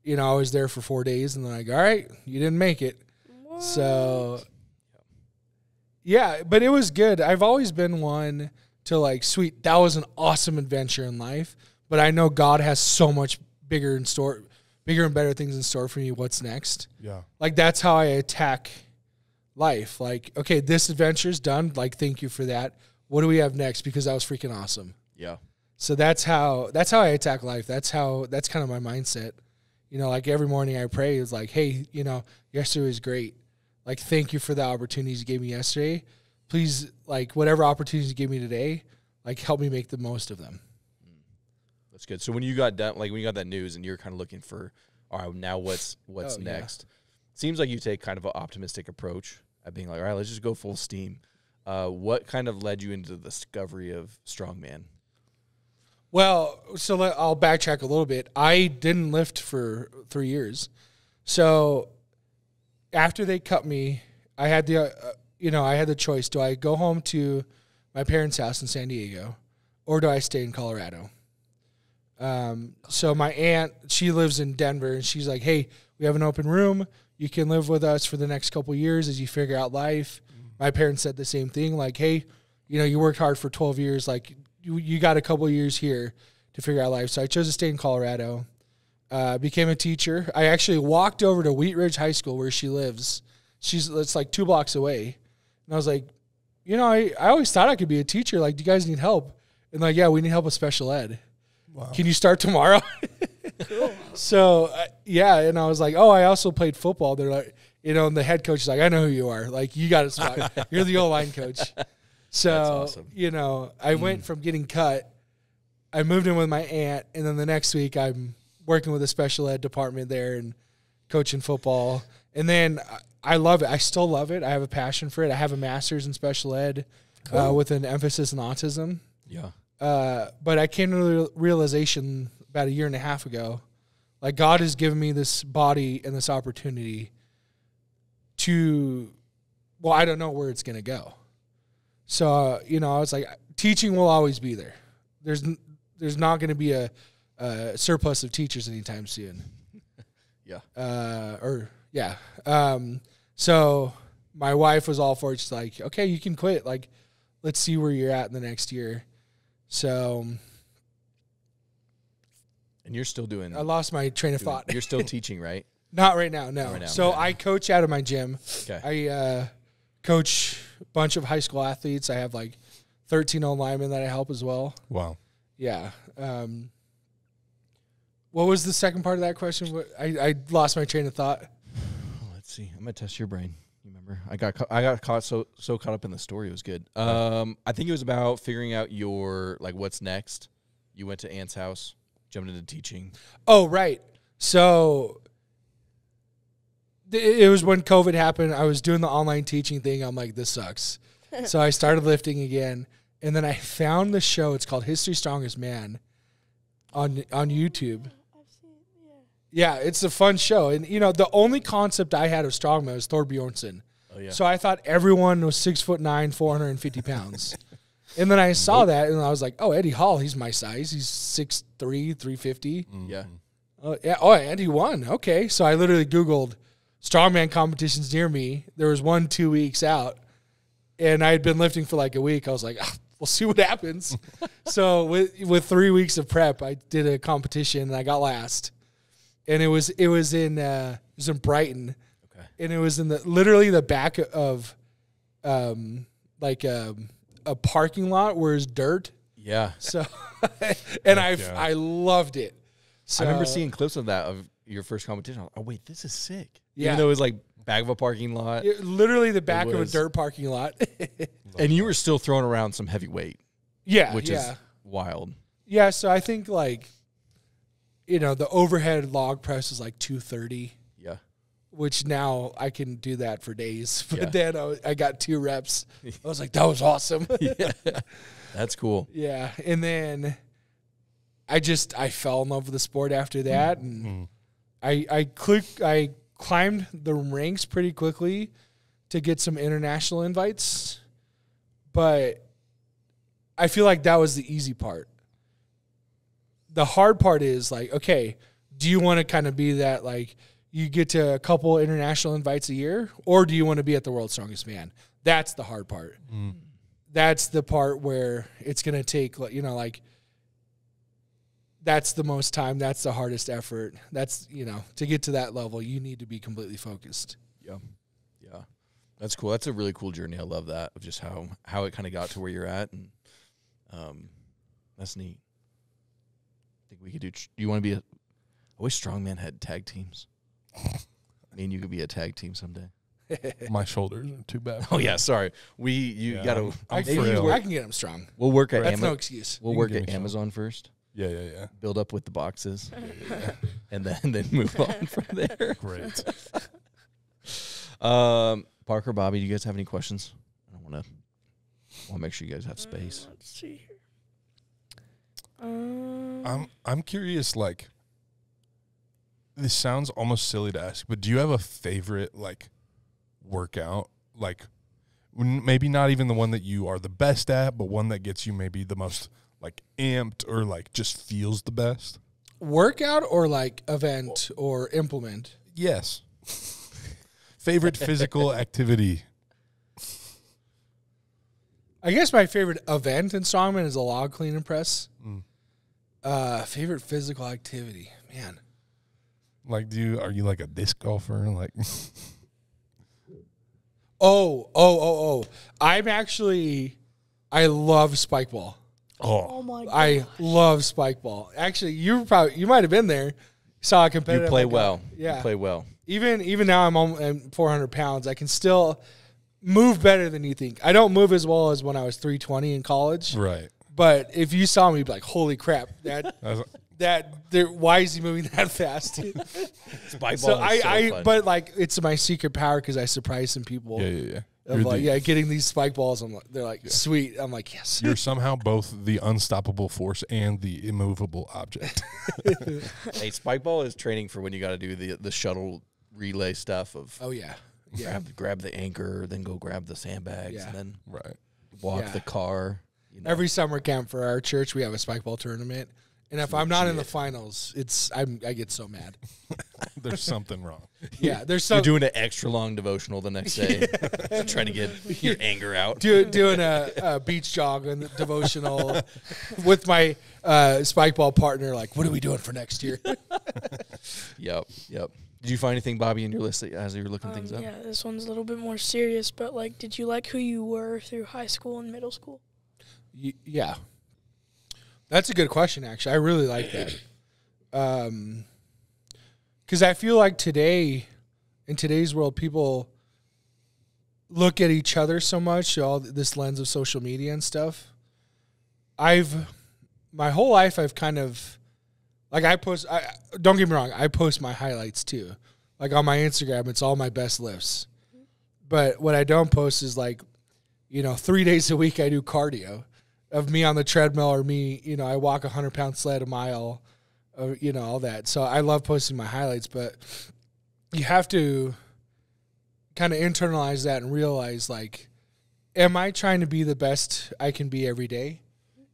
I was there for 4 days, and then all right, you didn't make it. What? So, yeah, but it was good. I've always been one to like, sweet, that was an awesome adventure in life, but I know God has so much bigger and better things in store for me. What's next? Yeah. Like, that's how I attack life. Like, okay, this adventure's done. Like, thank you for that. What do we have next? Because that was freaking awesome. Yeah. So that's how I attack life. That's kind of my mindset. Like every morning I pray is like, hey, yesterday was great. Like, thank you for the opportunities you gave me yesterday. Please, like, whatever opportunities you give me today, like, help me make the most of them. That's good. So when you got done, like when you got that news and you're kind of looking for, all right, now what's next? Yeah. Seems like you take kind of an optimistic approach at being like, all right, let's just go full steam. What kind of led you into the discovery of Strongman? Well, so I'll backtrack a little bit. I didn't lift for 3 years. So after they cut me, I had the choice. Do I go home to my parents' house in San Diego, or do I stay in Colorado? So my aunt, she lives in Denver, and she's like, hey, we have an open room. You can live with us for the next couple of years as you figure out life. My parents said the same thing, like, hey, you worked hard for 12 years. Like, you got a couple of years here to figure out life. So I chose to stay in Colorado, became a teacher. I actually walked over to Wheat Ridge High School where she lives. It's like 2 blocks away. And I was like, I always thought I could be a teacher. Like, do you guys need help? And like, yeah, we need help with special ed. Wow. Can you start tomorrow? Cool. So, and I was like, oh, I also played football. They're like, and the head coach is like, I know who you are. Like, you got a spot. You're the O-line coach. So, that's awesome. I went from getting cut. I moved in with my aunt, and then the next week I'm working with a special ed department there and coaching football. And then I love it. I still love it. I have a passion for it. I have a master's in special ed with an emphasis on autism. Yeah. But I came to the realization about a year and a half ago, like, God has given me this body and this opportunity to, I don't know where it's going to go. So, I was like, teaching will always be there. There's not going to be a surplus of teachers anytime soon. Yeah. So my wife was all for it. She's like, okay, you can quit. Like, let's see where you're at in the next year. So. And you're still doing. I lost my train of thought. You're still teaching, right? Not right now, no. Right now, so I coach out of my gym. Okay. I coach a bunch of high school athletes. I have like 13 old linemen that I help as well. Wow. Yeah. What was the second part of that question? I lost my train of thought. Let's Let's see. I'm gonna test your brain. You remember? I got caught so caught up in the story. It was good. I think it was about figuring out your like what's next. You went to Ant's house, jumped into teaching. Oh, right. So it was when COVID happened. I was doing the online teaching thing. I'm like, this sucks. So I started lifting again, and then I found the show. It's called History's Strongest Man on YouTube. Yeah, it's a fun show. And, you know, the only concept I had of strongman was Thor Bjornsson. Oh, yeah. So I thought everyone was 6'9", 450 pounds. And then I saw that, and I was like, oh, Eddie Hall, he's my size. He's 6'3", 350. Yeah. Yeah. Oh, and he won. Okay. So I literally Googled strongman competitions near me. There was one 2 weeks out, and I had been lifting for like a week. I was like, we'll see what happens. So with 3 weeks of prep, I did a competition, and I got last. And it was in Brighton, okay. And it was in literally the back of, like a parking lot where it's dirt. Yeah. So, and I loved it. So, I remember seeing clips of that of your first competition. Oh wait, this is sick. Yeah. Even though it was like back of a parking lot, literally the back of a dirt parking lot. And you were still throwing around some heavy weight. Yeah, which is wild. Yeah. So I think like, you know, the overhead log press is like 230. Yeah. Which now I can do that for days. But then I got 2 reps. I was like, that was awesome. Yeah. That's cool. Yeah. And then I fell in love with the sport after that. And I climbed the ranks pretty quickly to get some international invites. But I feel like that was the easy part. The hard part is like, okay, do you want to kind of be that, like, you get to a couple international invites a year, or do you want to be at the World's Strongest Man? That's the hard part. That's the part where it's going to take, you know, like, that's the most time. That's the hardest effort. That's, you know, to get to that level, you need to be completely focused. Yeah. Yeah. That's cool. That's a really cool journey. I love that, of just how it kind of got to where you're at. And that's neat. I think we could do. You want to be I wish Strongman had tag teams. Me and you could be a tag team someday. My shoulders are too bad. Oh yeah, sorry. You gotta. I can get them strong. We'll work at That's no excuse. We'll work at Amazon first. Yeah. Build up with the boxes, and then move on from there. Great. Parker, Bobby, do you guys have any questions? I don't want to make sure you guys have space. Let's see here. I'm curious, like, this sounds almost silly to ask, but do you have a favorite, like, workout? Like, maybe not even the one that you are the best at, but one that gets you maybe the most, like, amped or, like, just feels the best? Workout or, like, event or implement? Yes. Favorite physical activity? I guess my favorite event in strongman is a log clean and press. Favorite physical activity, man. Like, are you like a disc golfer? Like, I love spike ball. Oh my god. I love spike ball. Actually, you might have been there. Saw a competitor. You play well. Yeah, you play well. Even now, I'm 400 pounds. I can still move better than you think. I don't move as well as when I was 320 in college. right. But if you saw me, you'd be like, holy crap, why is he moving that fast? Spike ball is so fun. But like, it's my secret power because I surprise some people. Yeah. Of like, getting these spike balls. They're like, sweet. I'm like, yes. You're somehow both the unstoppable force and the immovable object. Hey, spike ball is training for when you got to do the shuttle relay stuff of. Oh yeah. Grab the anchor, then go grab the sandbags, and then walk the car. You know. Every summer camp for our church, we have a spike ball tournament, and if I'm not in the finals, I get so mad. There's something wrong. Yeah, You're doing an extra long devotional the next day, trying to get your anger out. Doing a beach jog and devotional with my spike ball partner. Like, what are we doing for next year? Yep. Did you find anything, Bobby, in your list as you were looking things up? Yeah, this one's a little bit more serious, but like, did you like who you were through high school and middle school? Yeah. That's a good question, actually. I really like that. Because I feel like today in today's world, people look at each other so much, all this lens of social media and stuff. My whole life, I've kind of, like don't get me wrong, I post my highlights too. Like on my Instagram, it's all my best lifts. But what I don't post is 3 days a week I do cardio of me on the treadmill or me, I walk 100-pound sled a mile, or, all that. So I love posting my highlights, but you have to kind of internalize that and realize, am I trying to be the best I can be every day?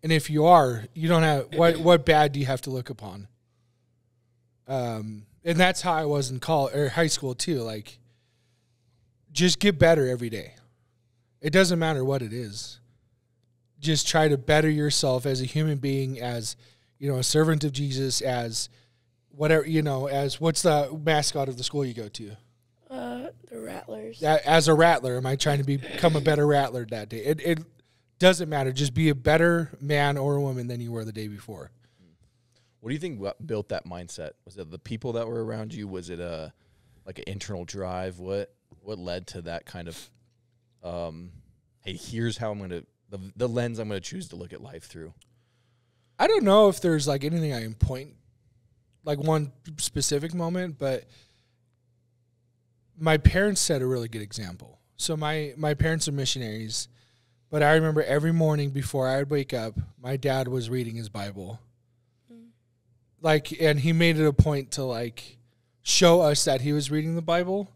And if you are, you don't have, what bad do you have to look upon? And that's how I was in college or high school too. Just get better every day. It doesn't matter what it is. Just try to better yourself as a human being, as, a servant of Jesus, as whatever, as what's the mascot of the school you go to? The Rattlers. As a rattler, am I trying to become a better rattler that day? It doesn't matter. Just be a better man or woman than you were the day before. What do you think built that mindset? Was it the people that were around you? Was it an internal drive? What led to that kind of, hey, here's how I'm going to, the lens I'm going to choose to look at life through? I don't know if there's anything I can point, one specific moment, but my parents set a really good example. So my parents are missionaries, but I remember every morning before I would wake up, my dad was reading his Bible. And he made it a point to show us that he was reading the Bible,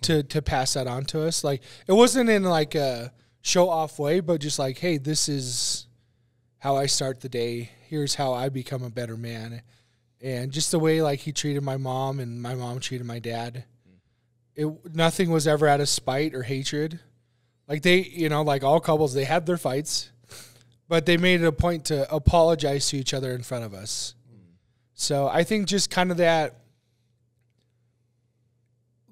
to pass that on to us. It wasn't in a show off way, but just hey, this is how I start the day. Here's how I become a better man. And just the way he treated my mom and my mom treated my dad. Nothing was ever out of spite or hatred. They, all couples, they had their fights, but they made it a point to apologize to each other in front of us. So I think just kind of that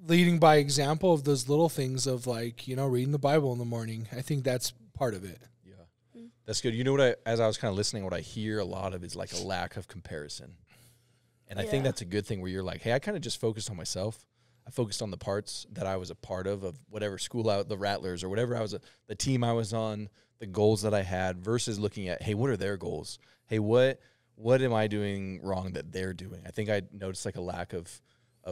leading by example of those little things of reading the Bible in the morning. I think that's part of it. Yeah. That's good. As I was kind of listening, what I hear a lot of is a lack of comparison. And I think that's a good thing where you're hey, I kind of just focused on myself. I focused on the parts that I was a part of whatever school the Rattlers or whatever the team I was on, the goals that I had, versus looking at, hey, what are their goals? Hey, what am I doing wrong that they're doing? I think I noticed a lack of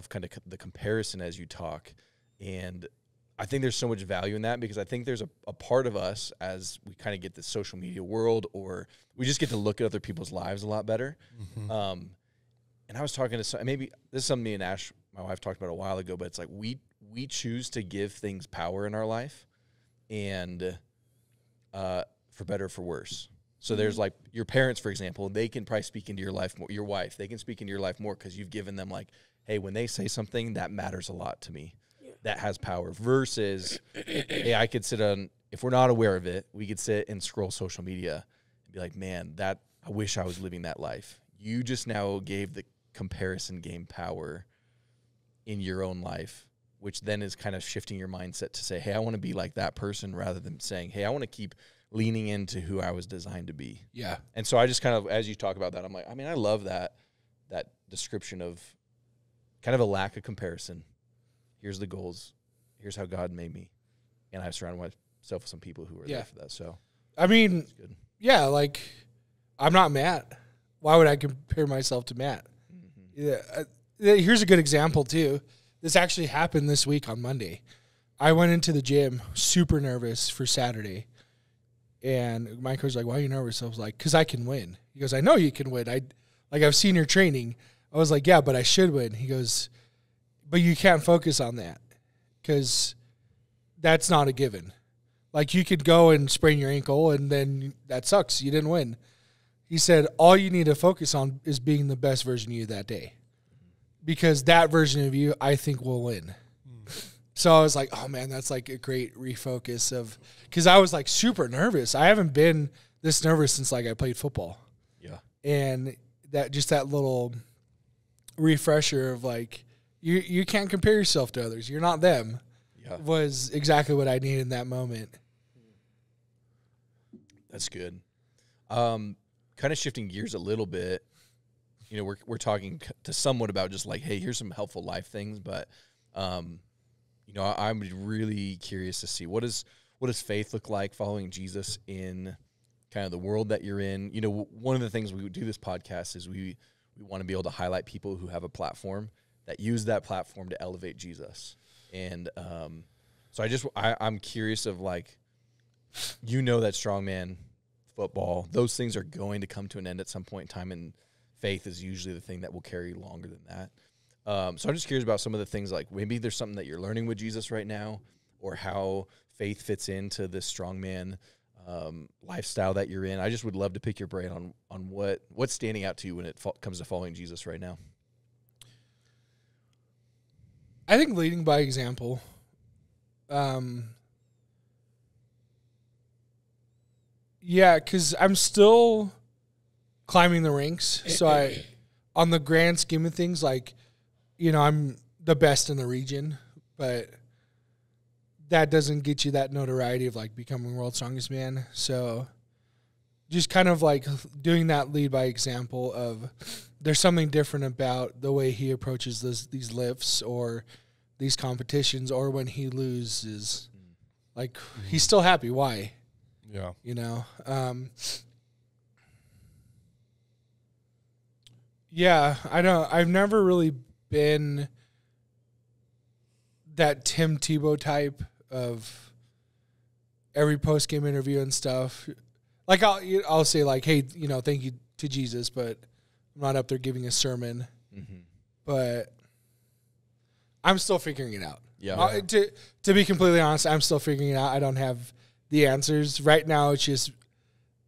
kind of the comparison as you talk. And I think there's so much value in that, because I think there's a part of us as we kind of get this social media world, or we just get to look at other people's lives a lot better. Mm-hmm. And I was talking to maybe this is something me and Ash, my wife, talked about a while ago, but it's we choose to give things power in our life, and for better or for worse. So there's your parents, for example, they can probably speak into your life more. Your wife, they can speak into your life more because you've given them hey, when they say something, that matters a lot to me. Yeah. That has power. Versus, hey, I could sit on, if we're not aware of it, we could sit and scroll social media and be man, I wish I was living that life. You just now gave the comparison game power in your own life, which then is kind of shifting your mindset to say, hey, I want to be like that person, rather than saying, hey, I want to keep leaning into who I was designed to be. Yeah. And so I just kind of, as you talk about that, I'm I love that description of kind of a lack of comparison. Here's the goals. Here's how God made me. And I surround myself with some people who are there for that. So, yeah, I'm not Matt. Why would I compare myself to Matt? Mm-hmm. Yeah. Here's a good example too. This actually happened this week on Monday. I went into the gym super nervous for Saturday. And my coach was why are you nervous? I was because I can win. He goes, I know you can win. I've seen your training. I was yeah, but I should win. He goes, but you can't focus on that because that's not a given. You could go and sprain your ankle and then that sucks. You didn't win. He said, all you need to focus on is being the best version of you that day, because that version of you, I think, will win. So I was oh man, that's a great refocus of, because I was super nervous. I haven't been this nervous since I played football. Yeah. And that little refresher of you can't compare yourself to others. You're not them. Yeah. Was exactly what I needed in that moment. That's good. Kind of shifting gears a little bit. We're talking to somewhat about just hey, here's some helpful life things, but I'm really curious to see what does faith look like following Jesus in kind of the world that you're in. One of the things we would do this podcast is we want to be able to highlight people who have a platform that use that platform to elevate Jesus. And so I'm curious of like, that strongman, football, those things are going to come to an end at some point in time, and faith is usually the thing that will carry longer than that. So I'm just curious about some of the things, like maybe there's something that you're learning with Jesus right now, or how faith fits into this strongman lifestyle that you're in. I just would love to pick your brain on what's standing out to you when it comes to following Jesus right now. I think leading by example. Yeah, because I'm still climbing the ranks. So on the grand scheme of things, like, I'm the best in the region, but that doesn't get you that notoriety of like becoming world's strongest man. So just kind of like doing that lead by example of there's something different about the way he approaches these lifts or these competitions, or when he loses, like he's still happy. Why? Yeah. Yeah, I've never really been that Tim Tebow type of every post-game interview and stuff. Like I'll say like, hey, thank you to Jesus, but I'm not up there giving a sermon. Mm-hmm. But I'm still figuring it out. Yeah. To be completely honest, I'm still figuring it out. I don't have the answers right now. It's just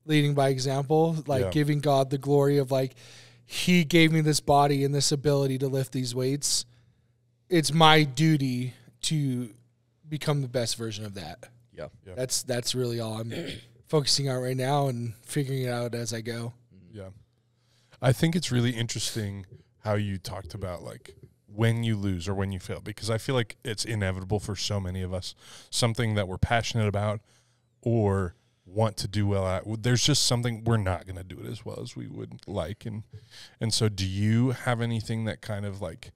leading by example, like giving God the glory of like, he gave me this body and this ability to lift these weights. It's my duty to become the best version of that. Yeah. That's really all I'm focusing on right now and figuring it out as I go. Yeah. I think it's really interesting how you talked about like when you lose or when you fail, because I feel like it's inevitable for so many of us, something that we're passionate about or want to do well at. There's just something we're not going to do it as well as we would like. And so do you have anything that kind of like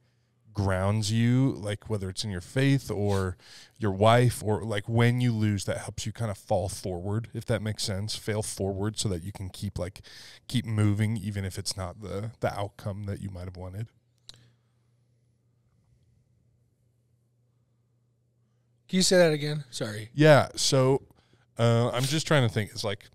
grounds you, like whether it's in your faith or your wife, or like when you lose that helps you kind of fall forward, if that makes sense, fail forward so that you can keep moving even if it's not the outcome that you might have wanted? Can you say that again? Sorry. Yeah. So I'm just trying to think. It's like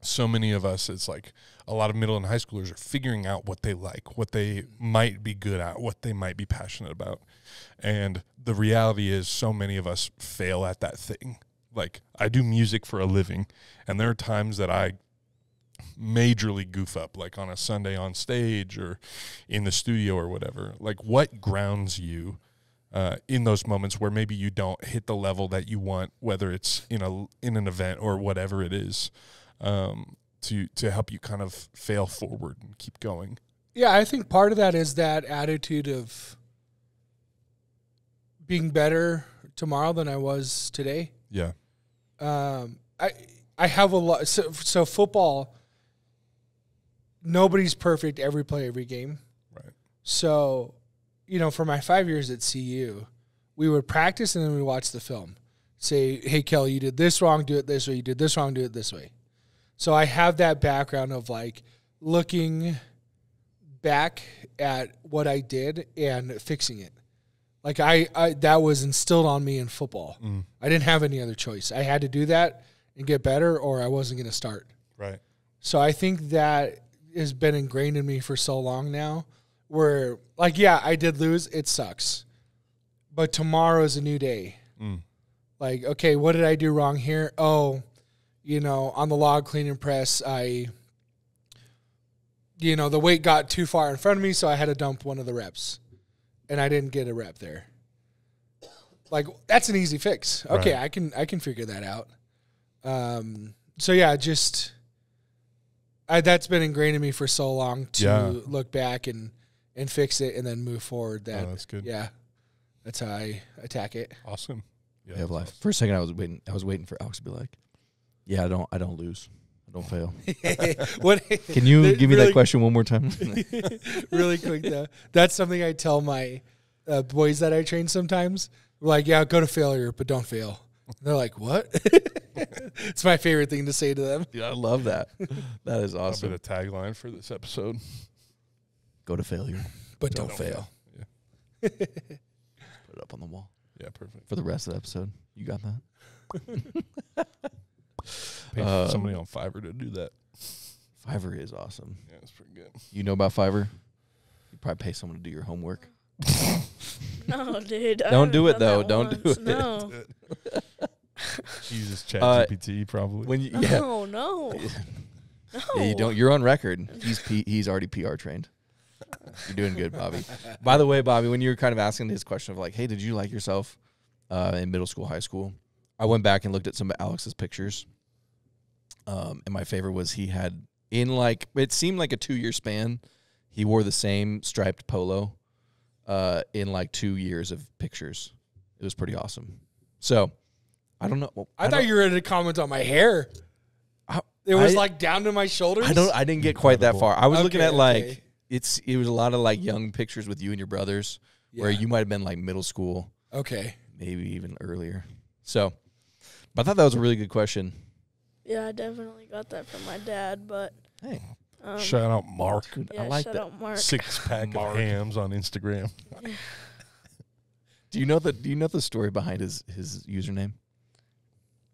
so many of us, it's like a lot of middle and high schoolers are figuring out what they like, what they might be good at, what they might be passionate about. And the reality is so many of us fail at that thing. Like I do music for a living, and there are times that I majorly goof up, like on a Sunday on stage or in the studio or whatever. Like what grounds you in those moments where maybe you don't hit the level that you want, whether it's in an event or whatever it is, to help you kind of fail forward and keep going? Yeah, I think part of that is that attitude of being better tomorrow than I was today. Yeah. I have a lot. So football, nobody's perfect every play, every game. Right. So, for my 5 years at CU, we would practice and then we watch the film. Say, hey, Kelly, you did this wrong, do it this way. You did this wrong, do it this way. So I have that background of like looking back at what I did and fixing it. Like I that was instilled on me in football. I didn't have any other choice. I had to do that and get better, or I wasn't going to start. Right. So I think that has been ingrained in me for so long now, where like, yeah, I did lose. It sucks. But tomorrow is a new day. Like, okay, what did I do wrong here? Oh, on the log clean and press, the weight got too far in front of me, so I had to dump one of the reps, and I didn't get a rep there. Like, that's an easy fix. Okay, right. I can figure that out. So yeah, that's been ingrained in me for so long to look back and fix it and then move forward. That's good. Yeah, that's how I attack it. Awesome. Yeah, life. Awesome. For a second, I was waiting for Alex to be like, "Yeah, I don't lose, I don't fail." Can you give me that question one more time? Really quick though, that's something I tell my boys that I train sometimes. We're like, yeah, go to failure, but don't fail. And they're like, what? It's my favorite thing to say to them. Dude, I love that. That is I'll awesome. put a tagline for this episode. Go to failure, But don't fail. Yeah. put it up on the wall Yeah, perfect. for the rest of the episode. You got that? Pay for somebody on Fiverr to do that. Fiverr is awesome. Yeah, it's pretty good. You know about Fiverr? You probably pay someone to do your homework. No, dude. I Don't do haven't it, done though. that Don't do once. it. No. She uses ChatGPT probably. When you, yeah, No, no. No. yeah, you don't. You're on record. He's already PR trained. You're doing good, Bobby. By the way, Bobby, when you were kind of asking his question of like, hey, did you like yourself in middle school, high school? I went back and looked at some of Alex's pictures. And my favorite was he had in like, it seemed like a 2-year span, he wore the same striped polo in like 2 years of pictures. It was pretty awesome. So, I don't know. Well, I thought you were going to comment on my hair. It was like down to my shoulders. I didn't get quite that far. I was looking at like, okay. it was a lot of like young pictures with you and your brothers where Yeah. you might have been like middle school, Okay. maybe even earlier. So, but I thought that was a really good question. Yeah, I definitely got that from my dad, but Hey, Shout out Mark. yeah, I like shout that. out Mark. 6-pack of hams on Instagram. Do you know the story behind his username?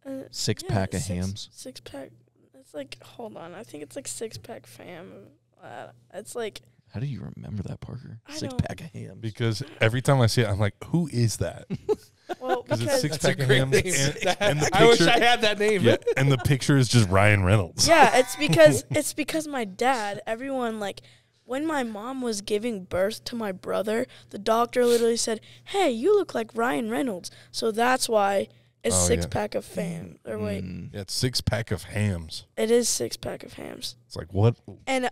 6-pack of hams. 6-pack. It's like, hold on. I think it's like 6-pack fam. It's like, How do you remember that, Parker? I 6-pack of hams. Because every time I see it, I'm like, who is that? well, Because because it's That's a 6-pack of great hams. name. And the I wish picture, I had that name. yeah, and the picture is just Ryan Reynolds. yeah, it's because my dad. Everyone like. When my mom was giving birth to my brother, the doctor literally said, "Hey, you look like Ryan Reynolds." So that's why it's Oh, yeah. 6-pack of fam. Or wait, Yeah, it's 6-pack of hams. it is 6-pack of hams. It's like, what? And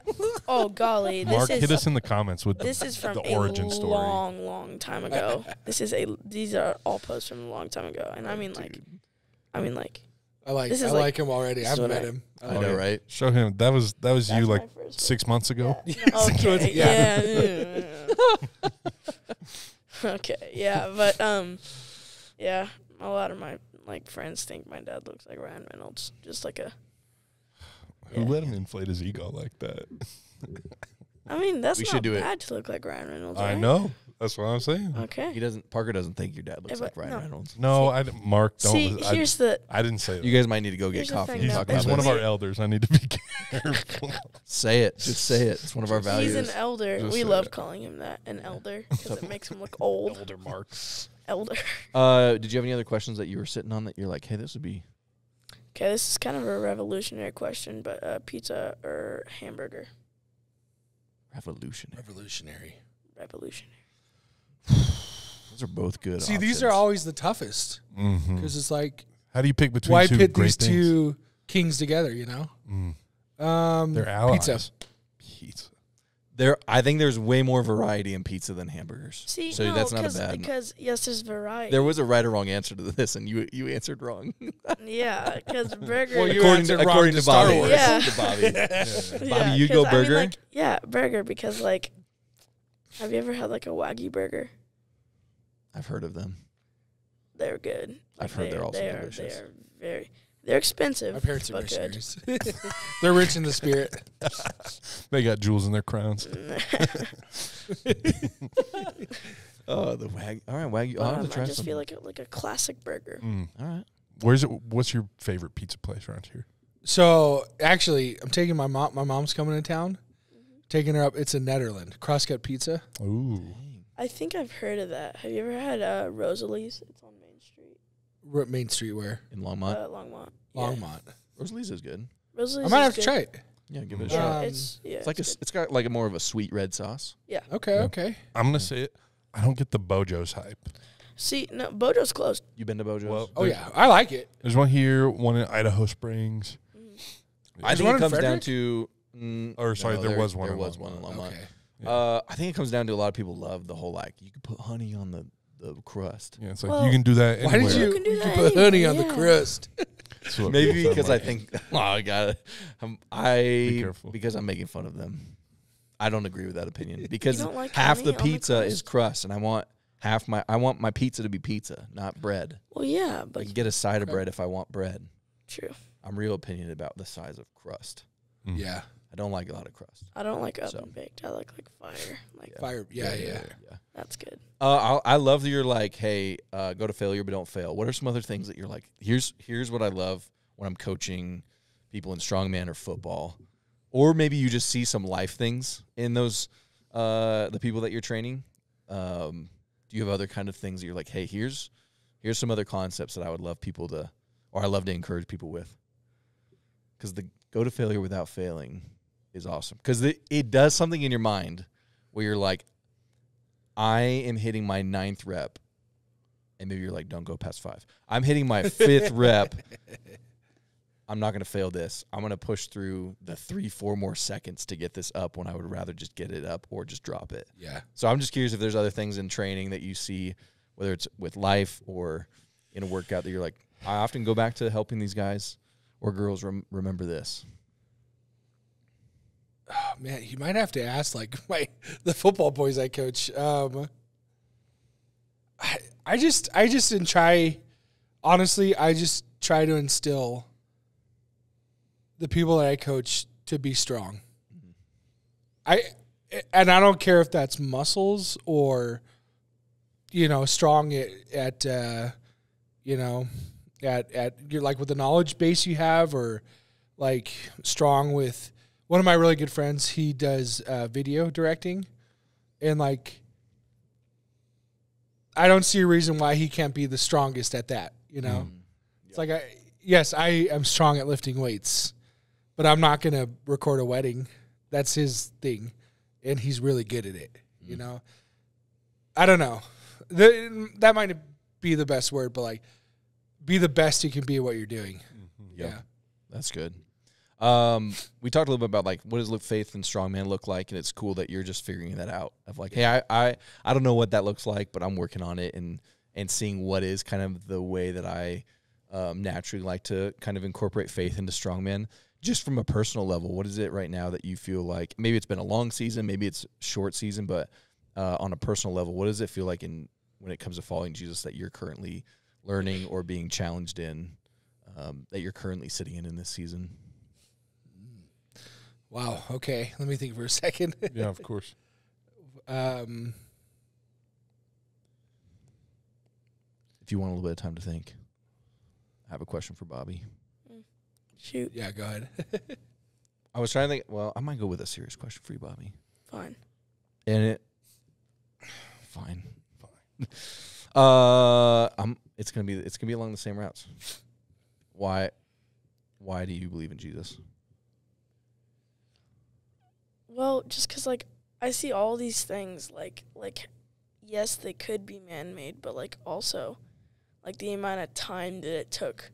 oh golly, Mark, this hit us is in the comments with this is from the origin a story. long time ago. These are all posts from a long time ago, and I mean like, I like This is I like- like him already. I this is haven't what met I- him. I know, right? Show him. That was That's you like my first 6 months ago. okay, Yeah. yeah. Okay, yeah, but yeah, a lot of my like friends think my dad looks like Ryan Reynolds, just like a. Who Yeah. let him inflate his ego like that? I mean, that's We not should do it. bad to look like Ryan Reynolds. I right? know. That's what I'm saying. Okay. Parker doesn't think your dad looks Yeah, like but Ryan no. Reynolds. No, I didn't. Mark, don't. See, I, here's the. I didn't say that. You guys might need to go get Here's the coffee thing, and though. talk He's about one of this. our elders. I need to be careful. Say it. Just say it. It's one of our values. He's an elder. Just We say love it. calling him that, an elder, because it makes him look old. Older Mark. Elder. Did you have any other questions that you were sitting on that you're like, hey, this would be Okay, this is kind of a revolutionary question, but pizza or hamburger? revolutionary? Revolutionary. Those are both good. See, these are options. always the toughest Mm-hmm. because it's like, How do you pick between why two pit great these things? two kings together? You know, They're allies. pizza. Pizza. I think there's way more variety in pizza than hamburgers. See, so no, that's not a bad. because yes, there's variety. There was a right or wrong answer to this, and you answered wrong. Yeah, because burger. Well, you according answered to, wrong according to to Bobby. Star Wars. Yeah. According to Bobby. Yeah, Bobby, you go 'cause I mean, burger? like, yeah, burger because like, have you ever had like a Wagyu burger? I've heard of them. They're good. I've heard they're also They delicious. are very. They're expensive. My parents are but good. missionaries. They're rich in the spirit. They got jewels in their crowns. Oh, the Wagyu. All right, Wagyu. I'll have to try I just some. feel like a classic burger. All right. Where's it? What's your favorite pizza place around here? So actually, I'm taking my mom. My mom's coming to town. Taking her up. It's in Netherlands. Crosscut Pizza. Ooh. I think I've heard of that. Have you ever had Rosalie's? It's on Main Street. Main Street where? In Longmont. Longmont. Longmont. Rosalie's is good. Rosalie's I might is have to good. try it. Yeah, give it a Yeah, shot. it's It's good. it's got like a more of a sweet red sauce. Okay, Yeah. okay. I'm gonna say it. I don't get the Bojo's hype. See, no, Bojo's closed. You been to Bojo's? Well, Oh yeah, I like it. There's one here, one in Idaho Springs. I Is think one it in comes down Frederick? to. Or sorry, there was one There in was Longmont. one in Longmont. Okay. I think it comes down to a lot of people love the whole like you could put honey on the crust. Yeah, it's like Well, you can do that Why anywhere. did you can do that put honey anyway, on the yeah. crust? That's what Maybe people because say, I Mark. think I got it. careful. Because I'm making fun of them. I don't agree with that opinion because don't like half honey the on the pizza is crust? crust, and I want I want my pizza to be pizza, not bread. Well, yeah, I but can get a side of bread if I want bread. true. I'm real opinionated about the size of crust. Yeah. I don't like a lot of crust. I don't like oven So. baked. I like fire. Like Fire. Yeah. that's good. I love that you're like, hey, go to failure, but don't fail. What are some other things that you're like? Here's what I love when I'm coaching people in strongman or football, or maybe you just see some life things in those the people that you're training. Do you have other kind of things that you're like, hey, here's some other concepts that I would love people to, or I love to encourage people with? Because the go to failure without failing is awesome. Because it does something in your mind where you're like, I am hitting my 9th rep. And maybe you're like, don't go past 5. I'm hitting my 5th rep. I'm not going to fail this. I'm going to push through the 3-4 more seconds to get this up when I would rather just get it up or just drop it. Yeah. So I'm just curious if there's other things in training that you see, whether it's with life or in a workout, that you're like, I often go back to helping these guys or girls remember this. Oh, man, you might have to ask like the football boys I coach. I just try to instill the people that I coach to be strong. I don't care if that's muscles or, strong at you're like with the knowledge base you have, or like strong with one of my really good friends. He does video directing, and like, I don't see a reason why he can't be the strongest at that. It's like, I am strong at lifting weights, but I'm not going to record a wedding. That's his thing, and he's really good at it. I don't know. That might be the best word, but like, be the best you can be at what you're doing. Yep. Yeah, that's good. We talked a little bit about like, what does faith and strongman look like, and it's cool that you're just figuring that out. Of like, hey, I don't know what that looks like, but I'm working on it and seeing what is kind of the way that I naturally like to kind of incorporate faith into strongman. Just from a personal level, what is it right now that you feel like, maybe it's been a long season, maybe it's short season, but on a personal level, what does it feel like when it comes to following Jesus that you're currently learning or being challenged in, that you're currently sitting in this season? Wow. Okay. Let me think for a second. Yeah, of course. If you want a little bit of time to think, I have a question for Bobby. Shoot. Yeah, go ahead. I was trying to think. Well, I might go with a serious question for you, Bobby. Fine. And fine. It's gonna be along the same routes. Why do you believe in Jesus? Well, just because like I see all these things like yes, they could be man-made, but like also like the amount of time that it took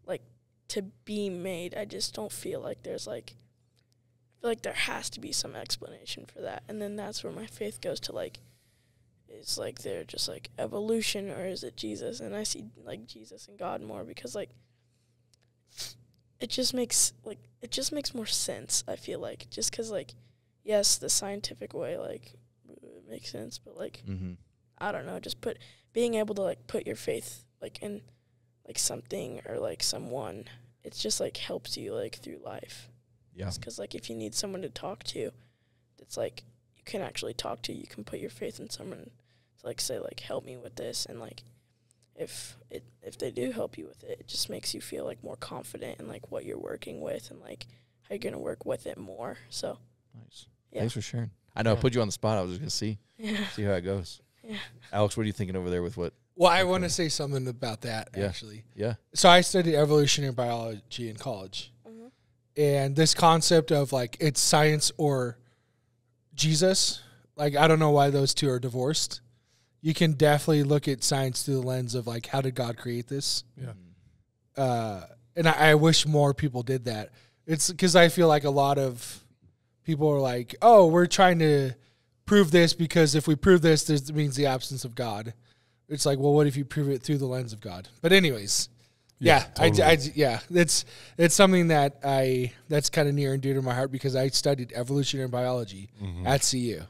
like to be made, I just don't feel like there's like, I feel like there has to be some explanation for that. And then that's where my faith goes to like, is like they're just like evolution, or is it Jesus? And I see like Jesus and God more because like it just makes more sense, I feel like, just because like, yes, the scientific way like it makes sense, but like I don't know, just being able to like put your faith like in like something or like someone, it's just like helps you like through life. Yeah. Because like if you need someone to talk to, it's like you can actually talk to. You can put your faith in someone to like say like help me with this, and like if they do help you with it, it just makes you feel like more confident in like what you're working with and like how you're gonna work with it more. So nice. Yeah. Thanks for sharing. I know I put you on the spot. I was just gonna see how it goes. Yeah. Alex, what are you thinking over there with what? Well, I want to say something about that, Yeah. actually. Yeah. So I studied evolutionary biology in college. And this concept of, like, it's science or Jesus, like, I don't know why those two are divorced. You can definitely look at science through the lens of, like, how did God create this? Yeah. And I wish more people did that. It's because I feel like a lot of people are like, oh, we're trying to prove this because if we prove this means the absence of God. It's like, well, what if you prove it through the lens of God? But anyways, it's something that's kind of near and dear to my heart because I studied evolutionary biology at CU.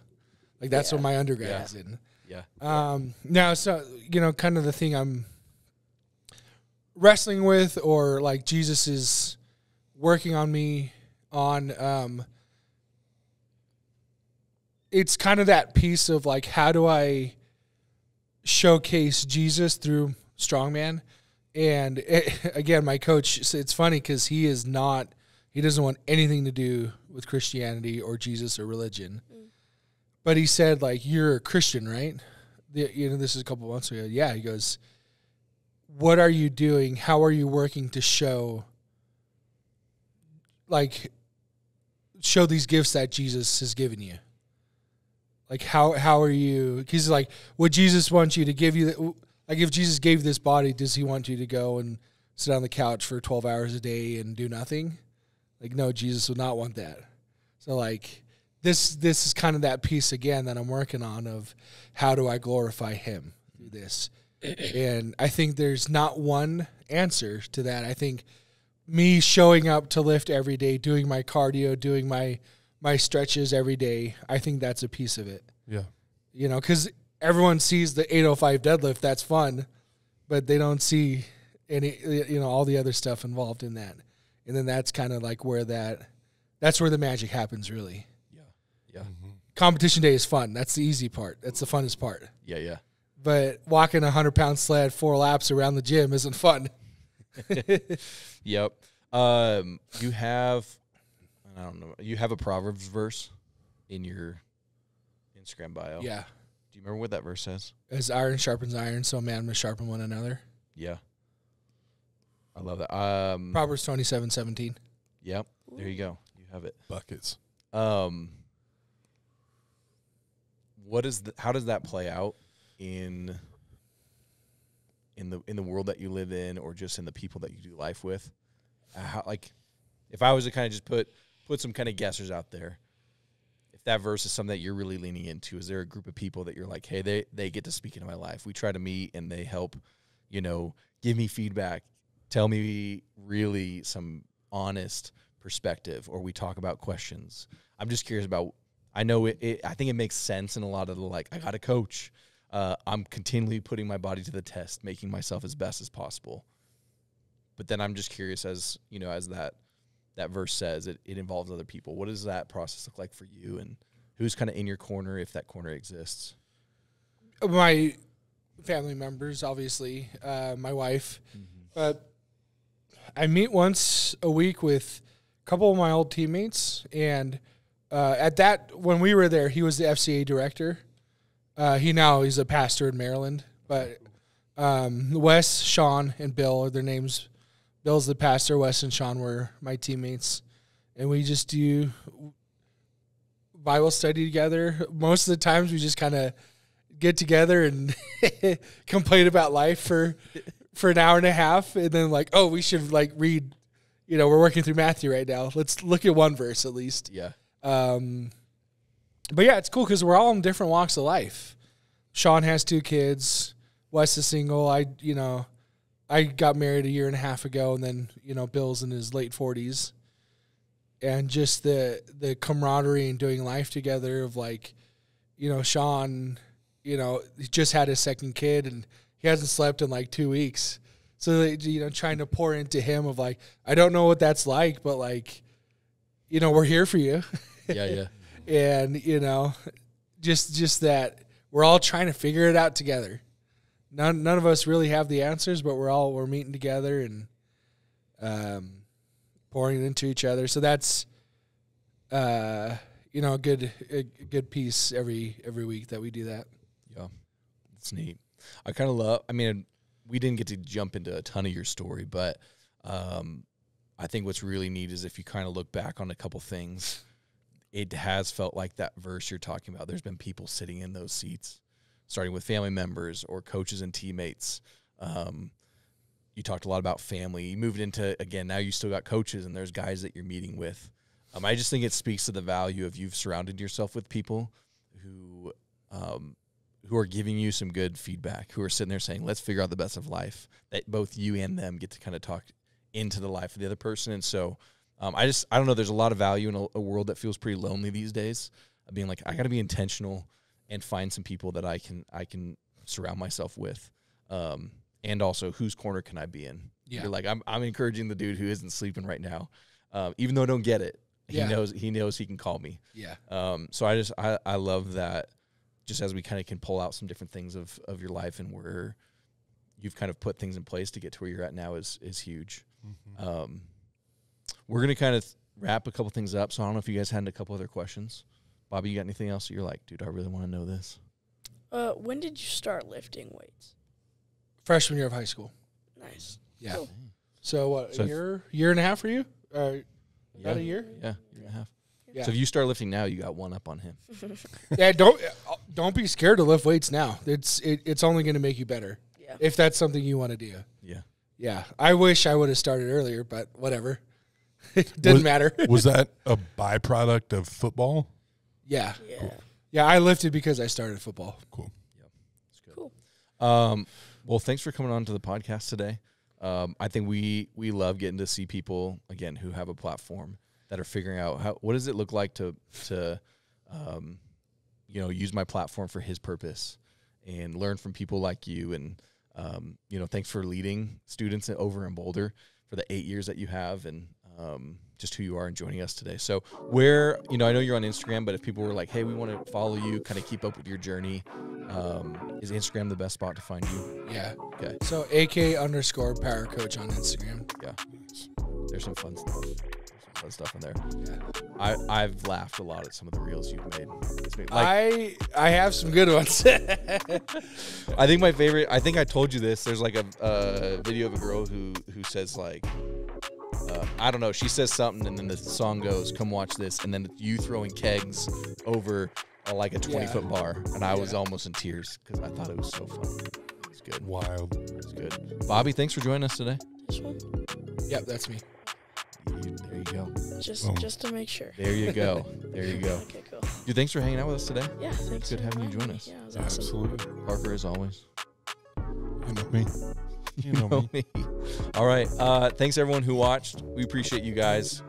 Like that's what my undergrad is in. Yeah. Now, so, kind of the thing I'm wrestling with, or like Jesus is working on me on, it's kind of that piece of like, how do I showcase Jesus through Strongman? And again, my coach, it's funny because he doesn't want anything to do with Christianity or Jesus or religion. But he said, like, you're a Christian, right? This is a couple months ago. Yeah, he goes, what are you doing? How are you working to show these gifts that Jesus has given you? Like, how are you? Because he's like, would Jesus want you to give you, like, if Jesus gave this body, does he want you to go and sit on the couch for 12 hours a day and do nothing? Like, no, Jesus would not want that. So, like, this is kind of that piece, again, that I'm working on of how do I glorify him through this. And I think there's not one answer to that. I think me showing up to lift every day, doing my cardio, doing my stretches every day, I think that's a piece of it. Yeah. Because everyone sees the 805 deadlift, that's fun, but they don't see any, all the other stuff involved in that. And then that's kind of like that's where the magic happens, really. Yeah. Mm-hmm. Competition day is fun. That's the easy part. That's the funnest part. Yeah. But walking a 100-pound sled 4 laps around the gym isn't fun. Yep. You have, I don't know, you have a Proverbs verse in your Instagram bio. Yeah. Do you remember what that verse says? As iron sharpens iron, so man must sharpen one another. Yeah. I love that. Proverbs 27:17. Yep. There you go. You have it. Buckets. How does that play out in the world that you live in, or just in the people that you do life with? If I was to kind of just put some kind of guessers out there, if that verse is something that you're really leaning into, is there a group of people that you're like, hey, they get to speak into my life? We try to meet and they help, give me feedback, tell me really some honest perspective, or we talk about questions. I'm just curious about, I know I think it makes sense in a lot of the, like, I got a coach. I'm continually putting my body to the test, making myself as best as possible. But then I'm just curious, as that verse says, it involves other people. What does that process look like for you, and who's kind of in your corner, if that corner exists? My family members, obviously, my wife. But I meet once a week with a couple of my old teammates, and when we were there, he was the FCA director. He's a pastor in Maryland, but Wes, Sean, and Bill are their names. Bill's the pastor. Wes and Sean were my teammates, and we just do Bible study together. Most of the times, we just kind of get together and complain about life for an hour and a half, and then we should read. We're working through Matthew right now. Let's look at one verse at least. Yeah. But yeah, it's cool because we're all in different walks of life. Sean has 2 kids. Wes is single. I got married a year and a half ago, and then, Bill's in his late 40s. And just the camaraderie and doing life together of Sean, he just had his second kid and he hasn't slept in 2 weeks. So, trying to pour into him of I don't know what that's like, but we're here for you. Yeah. And, just that we're all trying to figure it out together. None of us really have the answers, but we're meeting together and pouring into each other. So that's a good piece every week that we do that. Yeah, it's neat. I kind of love. I mean, we didn't get to jump into a ton of your story, but I think what's really neat is if you kind of look back on a couple things, it has felt like that verse you're talking about. There's been people sitting in those seats, starting with family members or coaches and teammates. You talked a lot about family. You moved into, again, now you still got coaches and there's guys that you're meeting with. I just think it speaks to the value of you've surrounded yourself with people who are giving you some good feedback, who are sitting there saying, let's figure out the best of life, that both you and them get to kind of talk into the life of the other person. And so I don't know, there's a lot of value in a world that feels pretty lonely these days, of being I got to be intentional and find some people that I can surround myself with. And also, whose corner can I be in? Yeah. You're like, I'm encouraging the dude who isn't sleeping right now, even though I don't get it. He knows he can call me. Yeah. So I love that. Just as we kind of can pull out some different things of your life and where you've kind of put things in place to get to where you're at now is huge. Mm-hmm. We're gonna kind of wrap a couple things up. So I don't know if you guys had a couple other questions. Bobby, you got anything else that you're like, dude, I really want to know this? When did you start lifting weights? Freshman year of high school. Nice. Yeah. Cool. So what? So year and a half for you? About a year? Yeah, year and a half. Yeah. So if you start lifting now, you got one up on him. Yeah. Don't be scared to lift weights now. It's only going to make you better. Yeah. If that's something you want to do. Yeah. Yeah. I wish I would have started earlier, but whatever. It didn't matter. Was that a byproduct of football? Yeah. Yeah. Cool. Yeah. I lifted because I started football. Cool. That's good. Cool. Well, thanks for coming on to the podcast today. I think we love getting to see people, again, who have a platform that are figuring out what does it look like to use my platform for his purpose and learn from people like you. And, thanks for leading students over in Boulder for the 8 years that you have and just who you are and joining us today. So where, I know you're on Instagram, but if people were like, hey, we want to follow you, kind of keep up with your journey, is Instagram the best spot to find you? Yeah. Okay. So AK_power coach on Instagram. Yeah. There's some fun stuff. There's some fun stuff in there. Yeah. I've laughed a lot at some of the reels you've made. I have some good ones. I think my favorite, I think I told you this, there's like a video of a girl who says like, I don't know, she says something and then the song goes, come watch this, and then you throwing kegs over like a 20-foot bar, and I was almost in tears because I thought it was so fun. It was good. Wild. It was good. Bobby, thanks for joining us today. This one? Yep, that's me. There you go. Just to make sure. There you go. There you go. Okay, cool. Dude, thanks for hanging out with us today. Yeah, thanks. Good for having you inviting join me. us. Yeah, it was awesome. Absolutely. Parker, as always. You know me. You know me. All right. Thanks, everyone who watched. We appreciate you guys.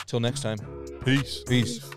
Till next time. Peace. Peace.